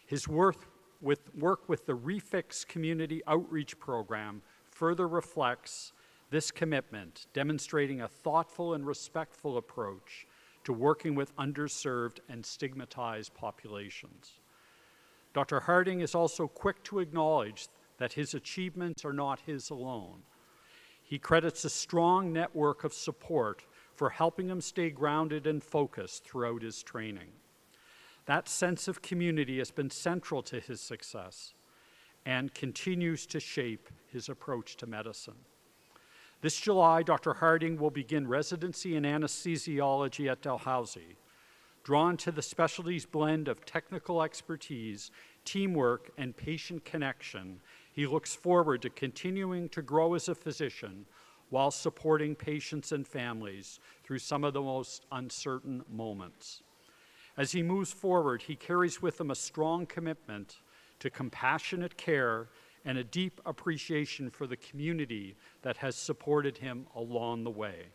His work with the Refix Community Outreach Program further reflects this commitment, demonstrating a thoughtful and respectful approach to working with underserved and stigmatized populations. Dr. Harding is also quick to acknowledge that his achievements are not his alone. He credits a strong network of support for helping him stay grounded and focused throughout his training. That sense of community has been central to his success and continues to shape his approach to medicine. This July, Dr. Harding will begin residency in anesthesiology at Dalhousie. Drawn to the specialty's blend of technical expertise, teamwork, and patient connection, he looks forward to continuing to grow as a physician while supporting patients and families through some of the most uncertain moments. As he moves forward, he carries with him a strong commitment to compassionate care and a deep appreciation for the community that has supported him along the way.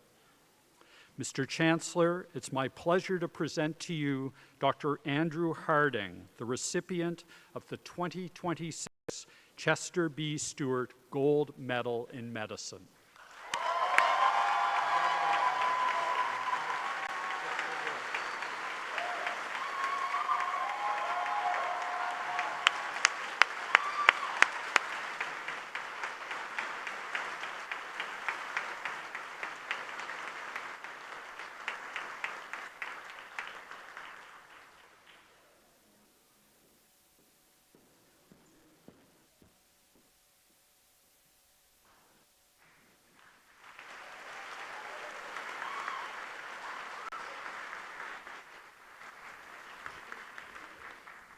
Mr. Chancellor, it's my pleasure to present to you Dr. Andrew Harding, the recipient of the 2026 Chester B. Stewart Gold Medal in Medicine.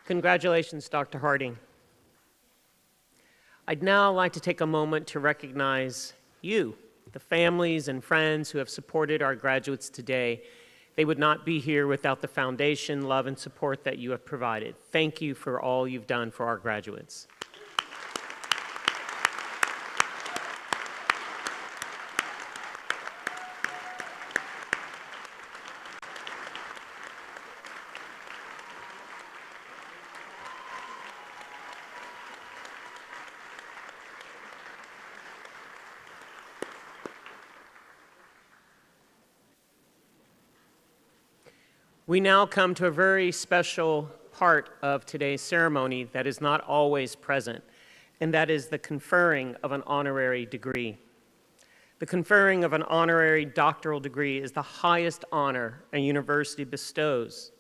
Congratulations, Dr. Harding. I'd now like to take a moment to recognize you, the families and friends who have supported our graduates today. They would not be here without the foundation, love, and support that you have provided. Thank you for all you've done for our graduates. We now come to a very special part of today's ceremony that is not always present, and that is the conferring of an honorary degree. The conferring of an honorary doctoral degree is the highest honor a university bestows.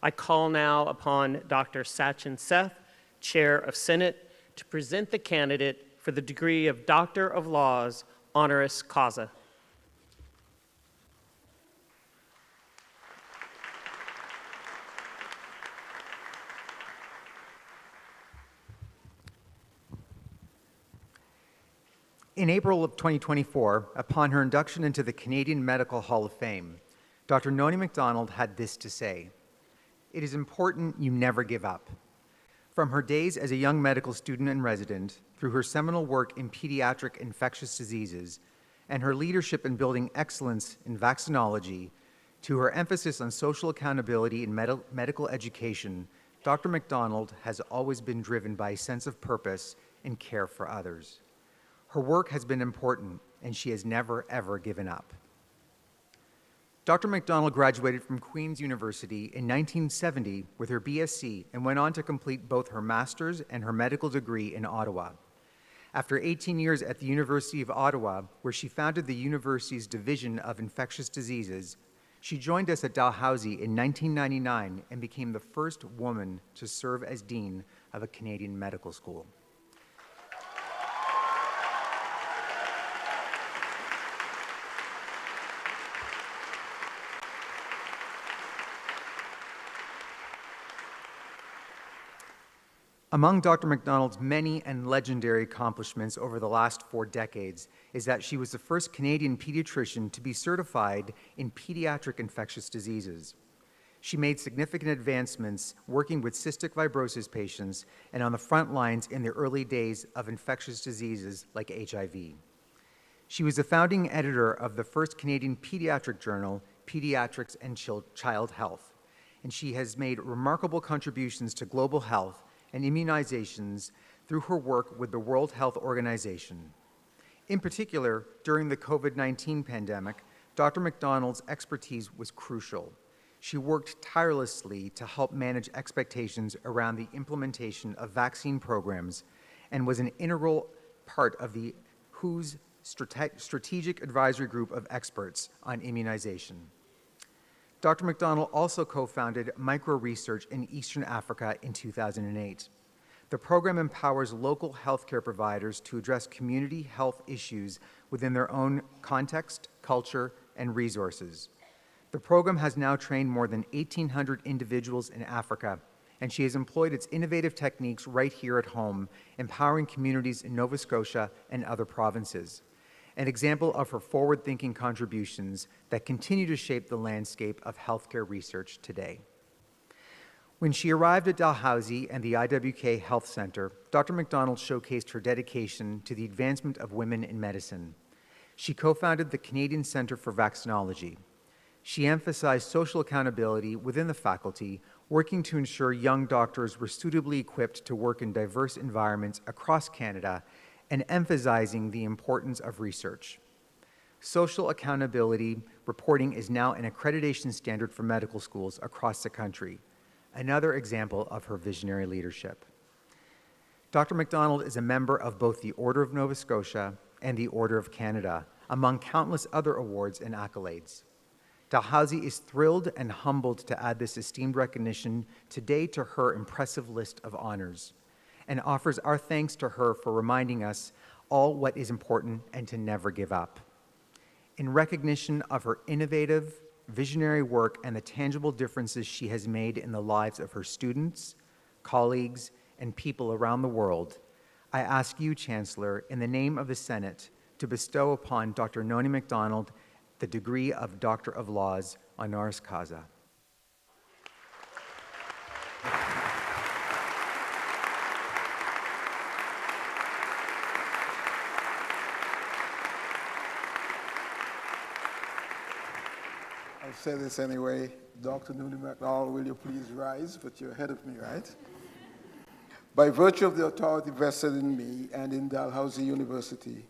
I call now upon Dr. Sachin Seth, Chair of Senate, to present the candidate for the degree of Doctor of Laws, honoris causa. In April of 2024, upon her induction into the Canadian Medical Hall of Fame, Dr. Noni MacDonald had this to say: "It is important you never give up." From her days as a young medical student and resident, through her seminal work in pediatric infectious diseases, and her leadership in building excellence in vaccinology, to her emphasis on social accountability in medical education, Dr. MacDonald has always been driven by a sense of purpose and care for others. Her work has been important, and she has never, ever given up. Dr. MacDonald graduated from Queen's University in 1970 with her BSc and went on to complete both her master's and her medical degree in Ottawa. After 18 years at the University of Ottawa, where she founded the university's Division of Infectious Diseases, she joined us at Dalhousie in 1999 and became the first woman to serve as dean of a Canadian medical school. Among Dr. MacDonald's many and legendary accomplishments over the last 4 decades is that she was the first Canadian pediatrician to be certified in pediatric infectious diseases. She made significant advancements working with cystic fibrosis patients and on the front lines in the early days of infectious diseases like HIV. She was the founding editor of the first Canadian pediatric journal, Pediatrics and Child Health, and she has made remarkable contributions to global health and immunizations through her work with the World Health Organization. In particular, during the COVID-19 pandemic, Dr. MacDonald's expertise was crucial. She worked tirelessly to help manage expectations around the implementation of vaccine programs and was an integral part of the WHO's Strategic Advisory Group of Experts on Immunization. Dr. MacDonald also co-founded Micro Research in Eastern Africa in 2008. The program empowers local healthcare providers to address community health issues within their own context, culture, and resources. The program has now trained more than 1,800 individuals in Africa, and she has employed its innovative techniques right here at home, empowering communities in Nova Scotia and other provinces. An example of her forward-thinking contributions that continue to shape the landscape of healthcare research today. When she arrived at Dalhousie and the IWK Health Center, Dr. MacDonald showcased her dedication to the advancement of women in medicine. She co-founded the Canadian Centre for Vaccinology. She emphasized social accountability within the faculty, working to ensure young doctors were suitably equipped to work in diverse environments across Canada and emphasizing the importance of research. Social accountability reporting is now an accreditation standard for medical schools across the country, another example of her visionary leadership. Dr. MacDonald is a member of both the Order of Nova Scotia and the Order of Canada, among countless other awards and accolades. Dalhousie is thrilled and humbled to add this esteemed recognition today to her impressive list of honors, and offers our thanks to her for reminding us all what is important and to never give up. In recognition of her innovative, visionary work and the tangible differences she has made in the lives of her students, colleagues, and people around the world, I ask you, Chancellor, in the name of the Senate, to bestow upon Dr. Noni MacDonald the degree of Doctor of Laws, honoris causa. I'll say this anyway. Dr. Noni MacDonald, will you please rise? But you're ahead of me, right? By virtue of the authority vested in me and in Dalhousie University,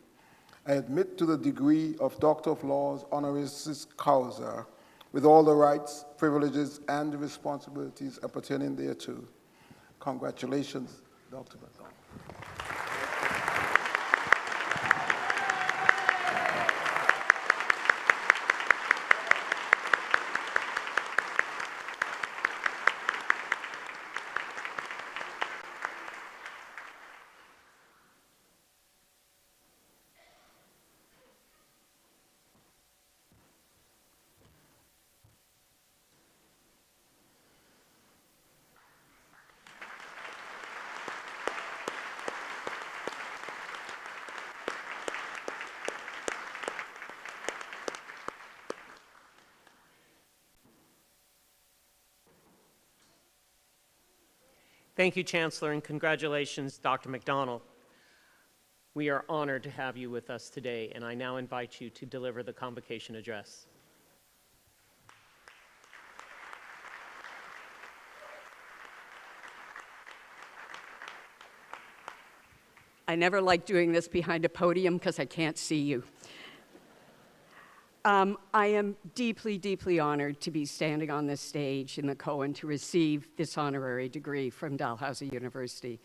I admit to the degree of Doctor of Laws honoris causa with all the rights, privileges, and responsibilities appertaining thereto. Congratulations, Dr. MacDonald. Thank you, Chancellor, and congratulations, Dr. MacDonald. We are honored to have you with us today, and I now invite you to deliver the convocation address. I never like doing this behind a podium because I can't see you. I am deeply, deeply honored to be standing on this stage in the Cohen to receive this honorary degree from Dalhousie University.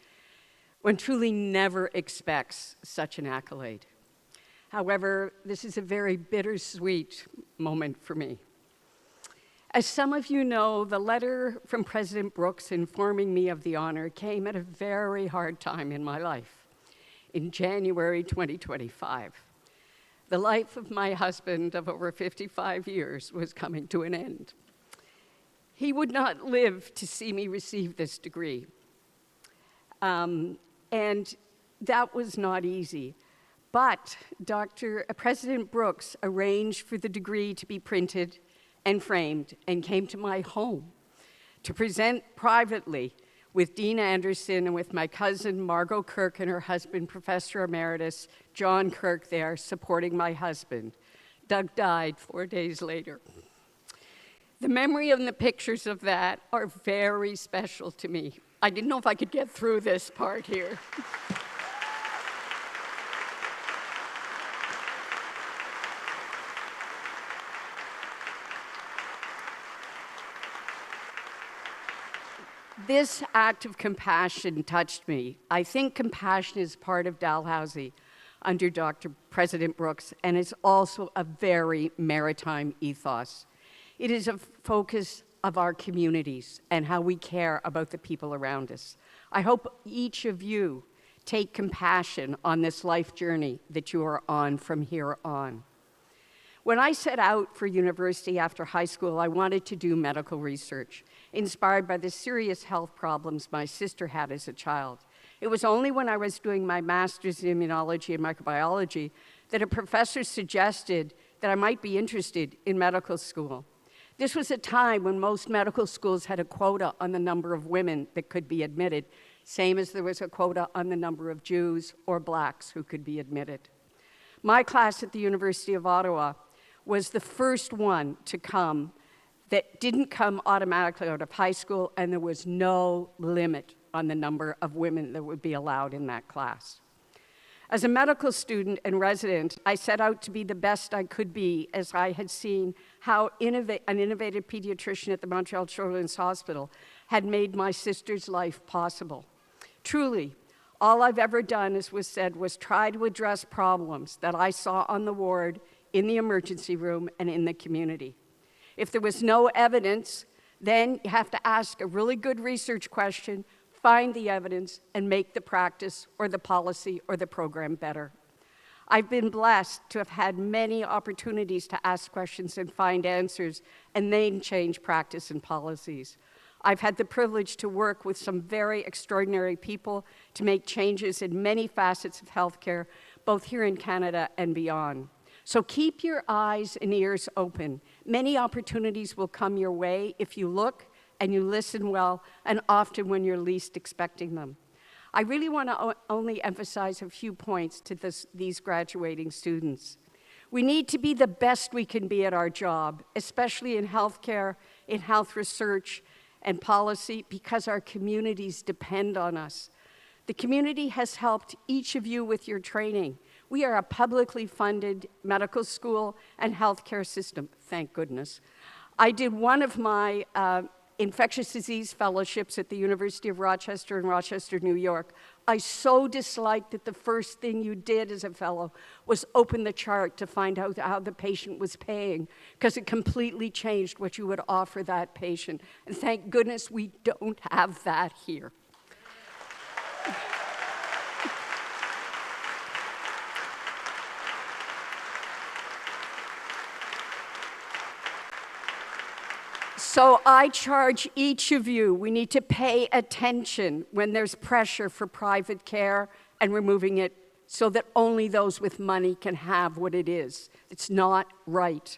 One truly never expects such an accolade. However, this is a very bittersweet moment for me. As some of you know, the letter from President Brooks informing me of the honor came at a very hard time in my life, in January 2025. The life of my husband of over 55 years was coming to an end. He would not live to see me receive this degree. And that was not easy. But President Brooks arranged for the degree to be printed and framed and came to my home to present privately with Dean Anderson and with my cousin Margot Kirk and her husband, Professor Emeritus John Kirk there, supporting my husband. Doug died 4 days later. The memory and the pictures of that are very special to me. I didn't know if I could get through this part here. This act of compassion touched me. I think compassion is part of Dalhousie under President Brooks, and it's also a very maritime ethos. It is a focus of our communities and how we care about the people around us. I hope each of you take compassion on this life journey that you are on from here on. When I set out for university after high school, I wanted to do medical research, inspired by the serious health problems my sister had as a child. It was only when I was doing my master's in immunology and microbiology that a professor suggested that I might be interested in medical school. This was a time when most medical schools had a quota on the number of women that could be admitted, same as there was a quota on the number of Jews or blacks who could be admitted. My class at the University of Ottawa was the first one to come that didn't come automatically out of high school, and there was no limit on the number of women that would be allowed in that class. As a medical student and resident, I set out to be the best I could be, as I had seen how an innovative pediatrician at the Montreal Children's Hospital had made my sister's life possible. Truly, all I've ever done, as was said, was try to address problems that I saw on the ward, in the emergency room, and in the community. If there was no evidence, then you have to ask a really good research question, find the evidence, and make the practice or the policy or the program better. I've been blessed to have had many opportunities to ask questions and find answers, and then change practice and policies. I've had the privilege to work with some very extraordinary people to make changes in many facets of healthcare, both here in Canada and beyond. So keep your eyes and ears open. Many opportunities will come your way if you look and you listen well, and often when you're least expecting them. I really want to only emphasize a few points to these graduating students. We need to be the best we can be at our job, especially in healthcare, in health research, and policy, because our communities depend on us. The community has helped each of you with your training. We are a publicly funded medical school and healthcare system, thank goodness. I did one of my infectious disease fellowships at the University of Rochester in Rochester, New York. I so disliked that the first thing you did as a fellow was open the chart to find out how the patient was paying, because it completely changed what you would offer that patient. And thank goodness we don't have that here. So I charge each of you, we need to pay attention when there's pressure for private care and removing it so that only those with money can have what it is. It's not right.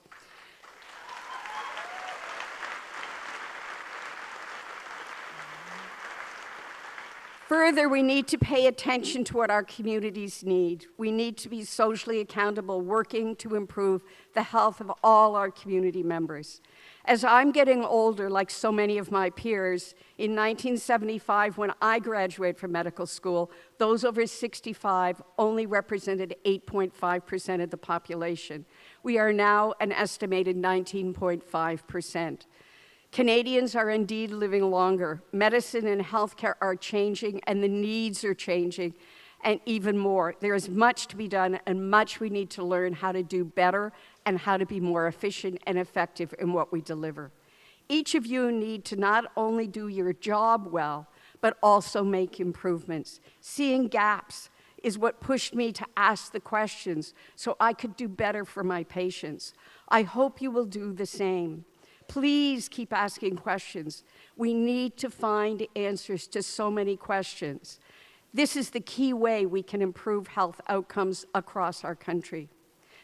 Further, we need to pay attention to what our communities need. We need to be socially accountable, working to improve the health of all our community members. As I'm getting older, like so many of my peers, in 1975, when I graduated from medical school, those over 65 only represented 8.5% of the population. We are now an estimated 19.5%. Canadians are indeed living longer. Medicine and healthcare are changing, and the needs are changing, and even more. There is much to be done, and much we need to learn how to do better and how to be more efficient and effective in what we deliver. Each of you need to not only do your job well, but also make improvements. Seeing gaps is what pushed me to ask the questions so I could do better for my patients. I hope you will do the same. Please keep asking questions. We need to find answers to so many questions. This is the key way we can improve health outcomes across our country.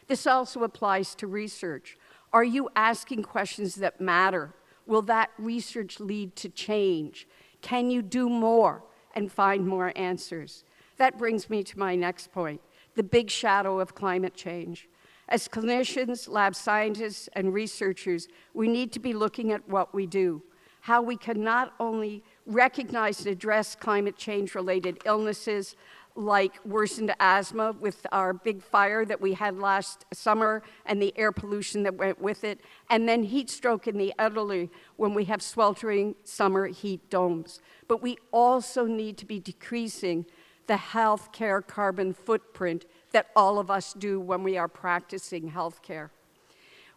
This also applies to research. Are you asking questions that matter? Will that research lead to change? Can you do more and find more answers? That brings me to my next point, the big shadow of climate change. As clinicians, lab scientists, and researchers, we need to be looking at what we do, how we can not only recognize and address climate change-related illnesses like worsened asthma with our big fire that we had last summer and the air pollution that went with it, and then heat stroke in the elderly when we have sweltering summer heat domes. But we also need to be decreasing the healthcare carbon footprint that all of us do when we are practicing healthcare.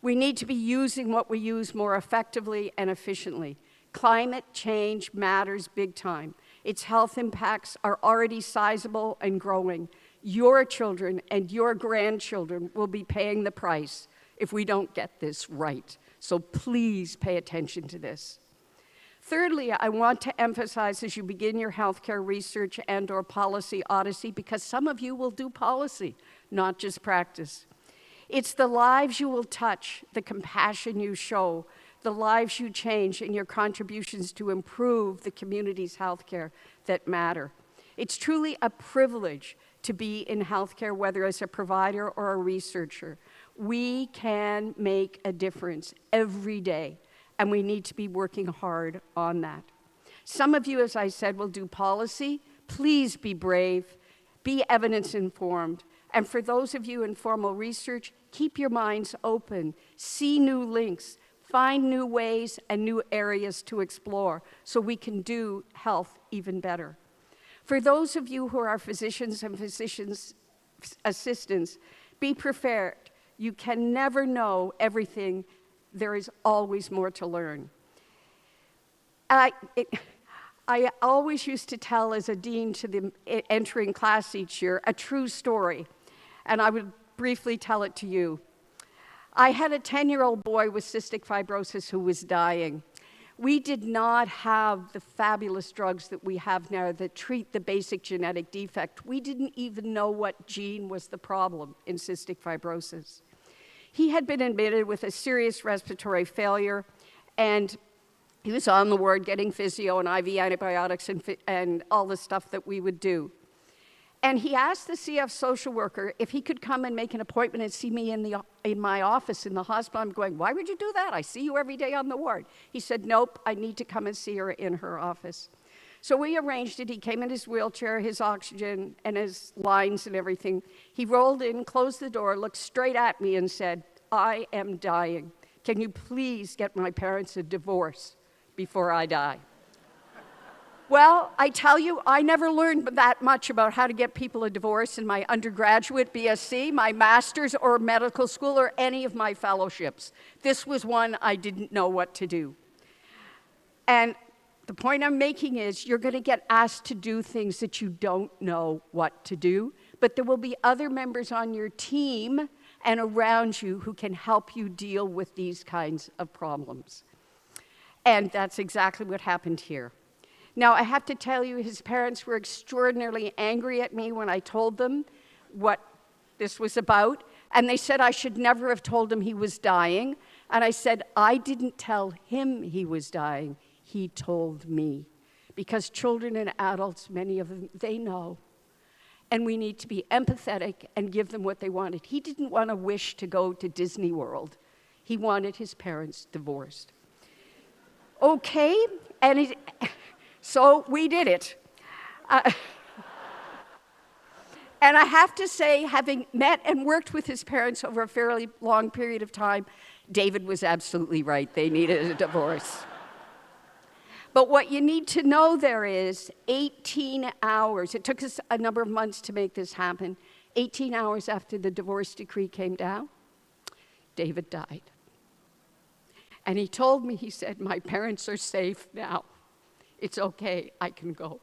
We need to be using what we use more effectively and efficiently. Climate change matters big time. Its health impacts are already sizable and growing. Your children and your grandchildren will be paying the price if we don't get this right. So please pay attention to this. Thirdly, I want to emphasize as you begin your healthcare research and/or policy odyssey, because some of you will do policy, not just practice. It's the lives you will touch, the compassion you show, the lives you change, and your contributions to improve the community's healthcare that matter. It's truly a privilege to be in healthcare, whether as a provider or a researcher. We can make a difference every day, and we need to be working hard on that. Some of you, as I said, will do policy. Please be brave, be evidence-informed, and for those of you in formal research, keep your minds open, see new links, find new ways and new areas to explore so we can do health even better. For those of you who are physicians and physicians' assistants, be prepared. You can never know everything. There is always more to learn. I always used to tell as a dean to the entering class each year a true story, and I would briefly tell it to you. I had a 10-year-old boy with cystic fibrosis who was dying. We did not have the fabulous drugs that we have now that treat the basic genetic defect. We didn't even know what gene was the problem in cystic fibrosis. He had been admitted with a serious respiratory failure, and he was on the ward getting physio and IV antibiotics and all the stuff that we would do. And he asked the CF social worker if he could come and make an appointment and see me in my office in the hospital. I'm going, why would you do that? I see you every day on the ward. He said, nope, I need to come and see her in her office. So we arranged it. He came in his wheelchair, his oxygen, and his lines and everything. He rolled in, closed the door, looked straight at me and said, I am dying. Can you please get my parents a divorce before I die? Well, I tell you, I never learned that much about how to get people a divorce in my undergraduate BSc, my master's, or medical school, or any of my fellowships. This was one I didn't know what to do. And the point I'm making is you're going to get asked to do things that you don't know what to do, but there will be other members on your team and around you who can help you deal with these kinds of problems. And that's exactly what happened here. Now, I have to tell you, his parents were extraordinarily angry at me when I told them what this was about, and they said I should never have told him he was dying. And I said, I didn't tell him he was dying, he told me. Because children and adults, many of them, they know. And we need to be empathetic and give them what they wanted. He didn't want to wish to go to Disney World. He wanted his parents divorced. Okay, and so we did it. And I have to say, having met and worked with his parents over a fairly long period of time, David was absolutely right. They needed a divorce. But what you need to know there is 18 hours. It took us a number of months to make this happen. 18 hours after the divorce decree came down, David died. And he told me, he said, my parents are safe now. It's okay, I can go.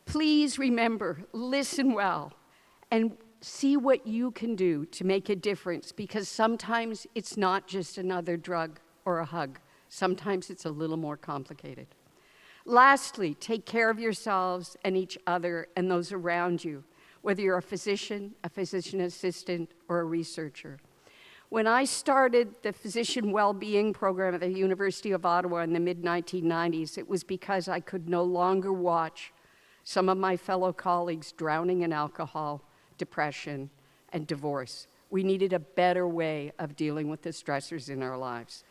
Please remember, listen well, and see what you can do to make a difference, because sometimes it's not just another drug or a hug. Sometimes it's a little more complicated. Lastly, take care of yourselves and each other and those around you, whether you're a physician assistant, or a researcher. When I started the physician well-being program at the University of Ottawa in the mid-1990s, it was because I could no longer watch some of my fellow colleagues drowning in alcohol, depression, and divorce. We needed a better way of dealing with the stressors in our lives.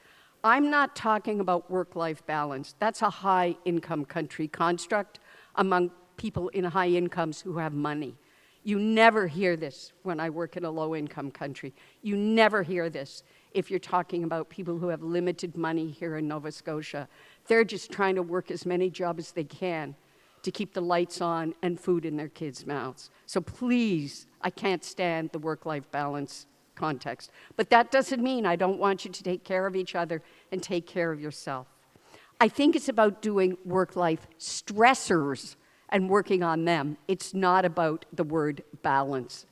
I'm not talking about work-life balance. That's a high-income country construct among people in high incomes who have money. You never hear this when I work in a low-income country. You never hear this if you're talking about people who have limited money here in Nova Scotia. They're just trying to work as many jobs as they can to keep the lights on and food in their kids' mouths. So please, I can't stand the work-life balance context. But that doesn't mean I don't want you to take care of each other and take care of yourself. I think it's about doing work-life stressors and working on them. It's not about the word balance.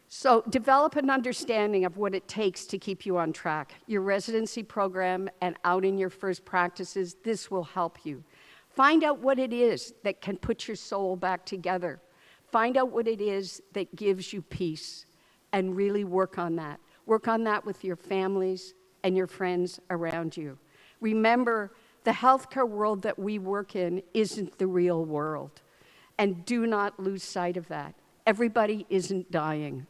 So develop an understanding of what it takes to keep you on track. Your residency program and out in your first practices, this will help you. Find out what it is that can put your soul back together. Find out what it is that gives you peace, and really work on that. Work on that with your families and your friends around you. Remember, the healthcare world that we work in isn't the real world. And do not lose sight of that. Everybody isn't dying.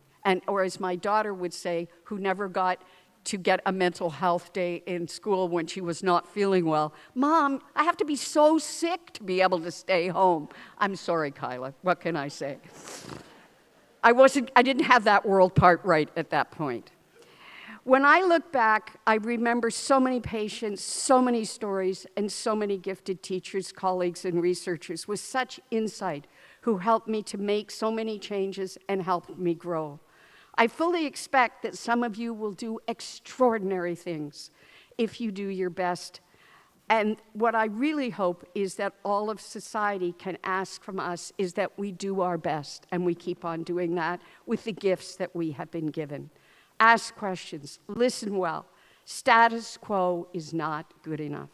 Or as my daughter would say, who never got to get a mental health day in school when she was not feeling well, Mom, I have to be so sick to be able to stay home. I'm sorry, Kyla, what can I say? I didn't have that world part right at that point. When I look back, I remember so many patients, so many stories, and so many gifted teachers, colleagues, and researchers with such insight who helped me to make so many changes and helped me grow. I fully expect that some of you will do extraordinary things if you do your best. And what I really hope is that all of society can ask from us is that we do our best, and we keep on doing that with the gifts that we have been given. Ask questions, listen well, Status quo is not good enough.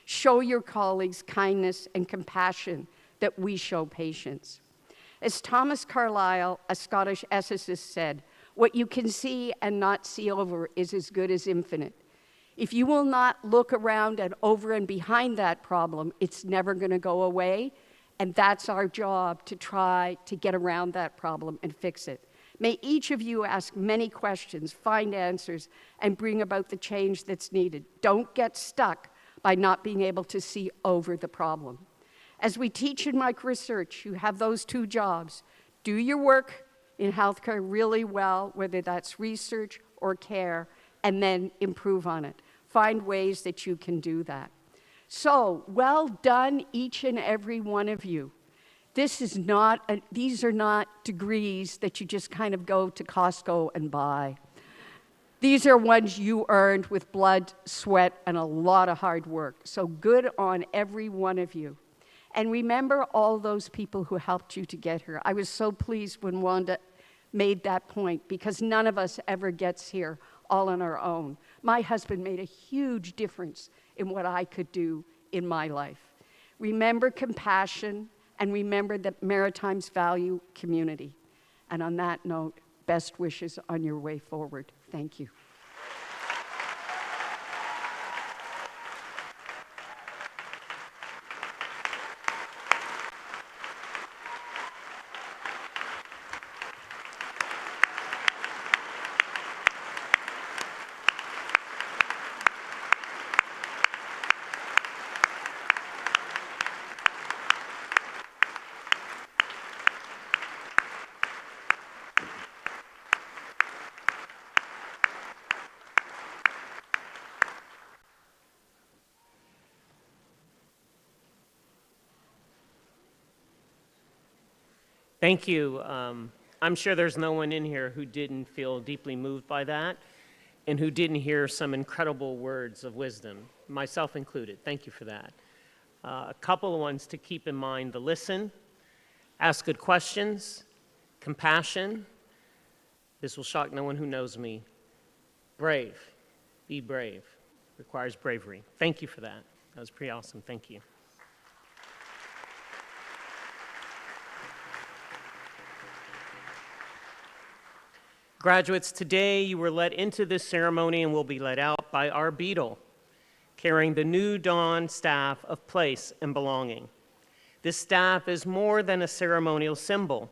Show your colleagues kindness and compassion that we show patients. As Thomas Carlyle, a Scottish ethicist, said, what you can see and not see over is as good as infinite. If you will not look around and over and behind that problem, it's never going to go away, and that's our job, to try to get around that problem and fix it. May each of you ask many questions, find answers, and bring about the change that's needed. Don't get stuck by not being able to see over the problem. As we teach in microresearch, you have those two jobs. Do your work in healthcare really well, whether that's research or care, and then improve on it. Find ways that you can do that. So, well done, each and every one of you. These are not degrees that you just kind of go to Costco and buy. These are ones you earned with blood, sweat, and a lot of hard work. So good on every one of you. And remember all those people who helped you to get here. I was so pleased when Wanda made that point, because none of us ever gets here all on our own. My husband made a huge difference in what I could do in my life. Remember compassion, and remember that Maritimes value community. And on that note, best wishes on your way forward. Thank you. Thank you. I'm sure there's no one in here who didn't feel deeply moved by that and who didn't hear some incredible words of wisdom, myself included. Thank you for that. A couple of ones to keep in mind: the listen, ask good questions, compassion. This will shock no one who knows me. Brave, be brave. Requires bravery. Thank you for that. That was pretty awesome. Thank you. Graduates, today you were led into this ceremony and will be led out by our beadle, carrying the new dawn staff of place and belonging. This staff is more than a ceremonial symbol.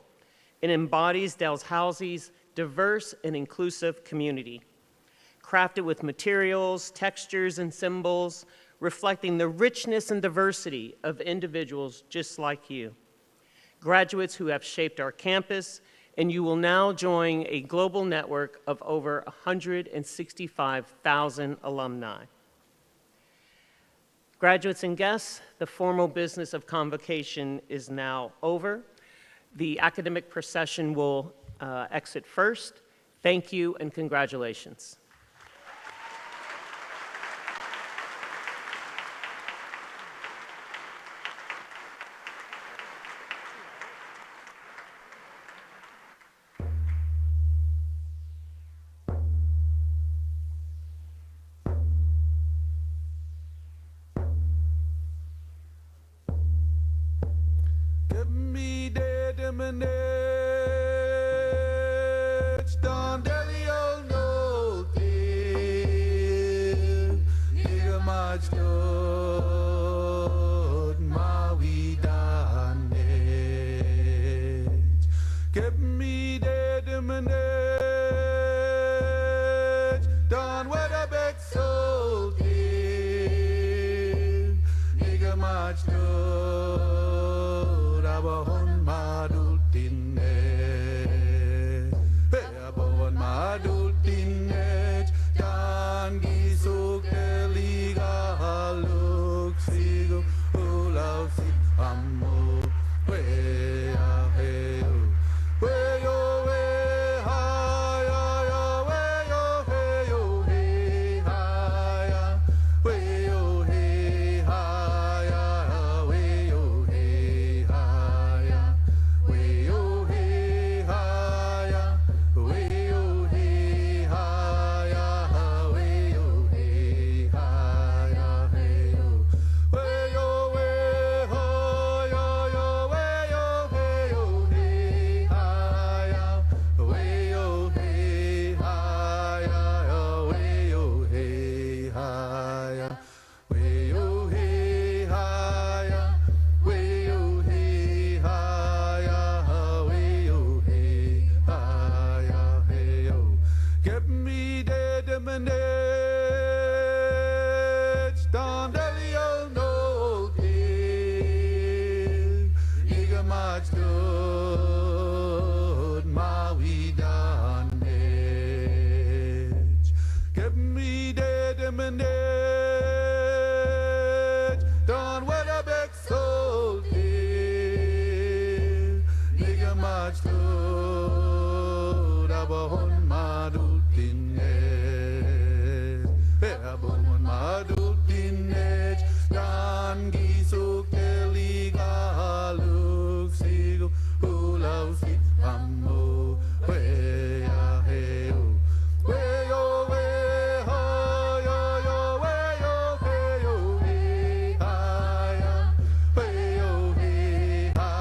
It embodies Dalhousie's diverse and inclusive community, crafted with materials, textures, and symbols reflecting the richness and diversity of individuals just like you. Graduates who have shaped our campus, and you will now join a global network of over 165,000 alumni. Graduates and guests, the formal business of Convocation is now over. The academic procession will exit first. Thank you and congratulations. abon madultinech dan gisuk teligaluk sigu ulau sit amo we ya heu we yo we ha yo yo we yo he yo he ha ya we yo he ha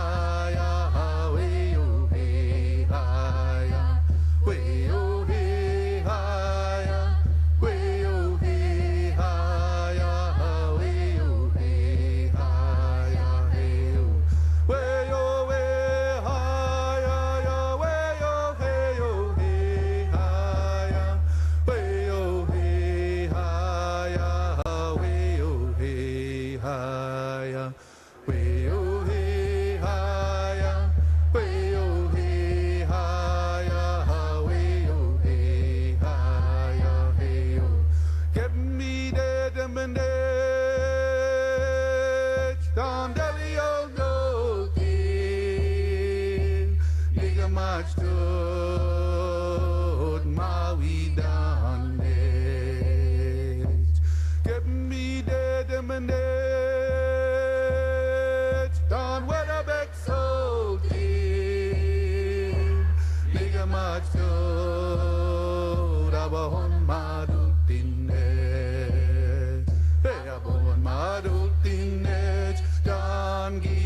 ya ha we yo he ha ya we yo he ha ya we yo he ha ya ha we yo he ha ya he yo we yo we ha ya ya we yo he yo he ha ya we yo he ha ya ha we yo he ha ya we yo he ha ya we yo he ha ya ha we yo he ha ya he yo get me dead and down delio no king nigga march to Maui down get me dead and down where the back so king nigga march to Rabahon Madutine Hey abon Madutine Dan gi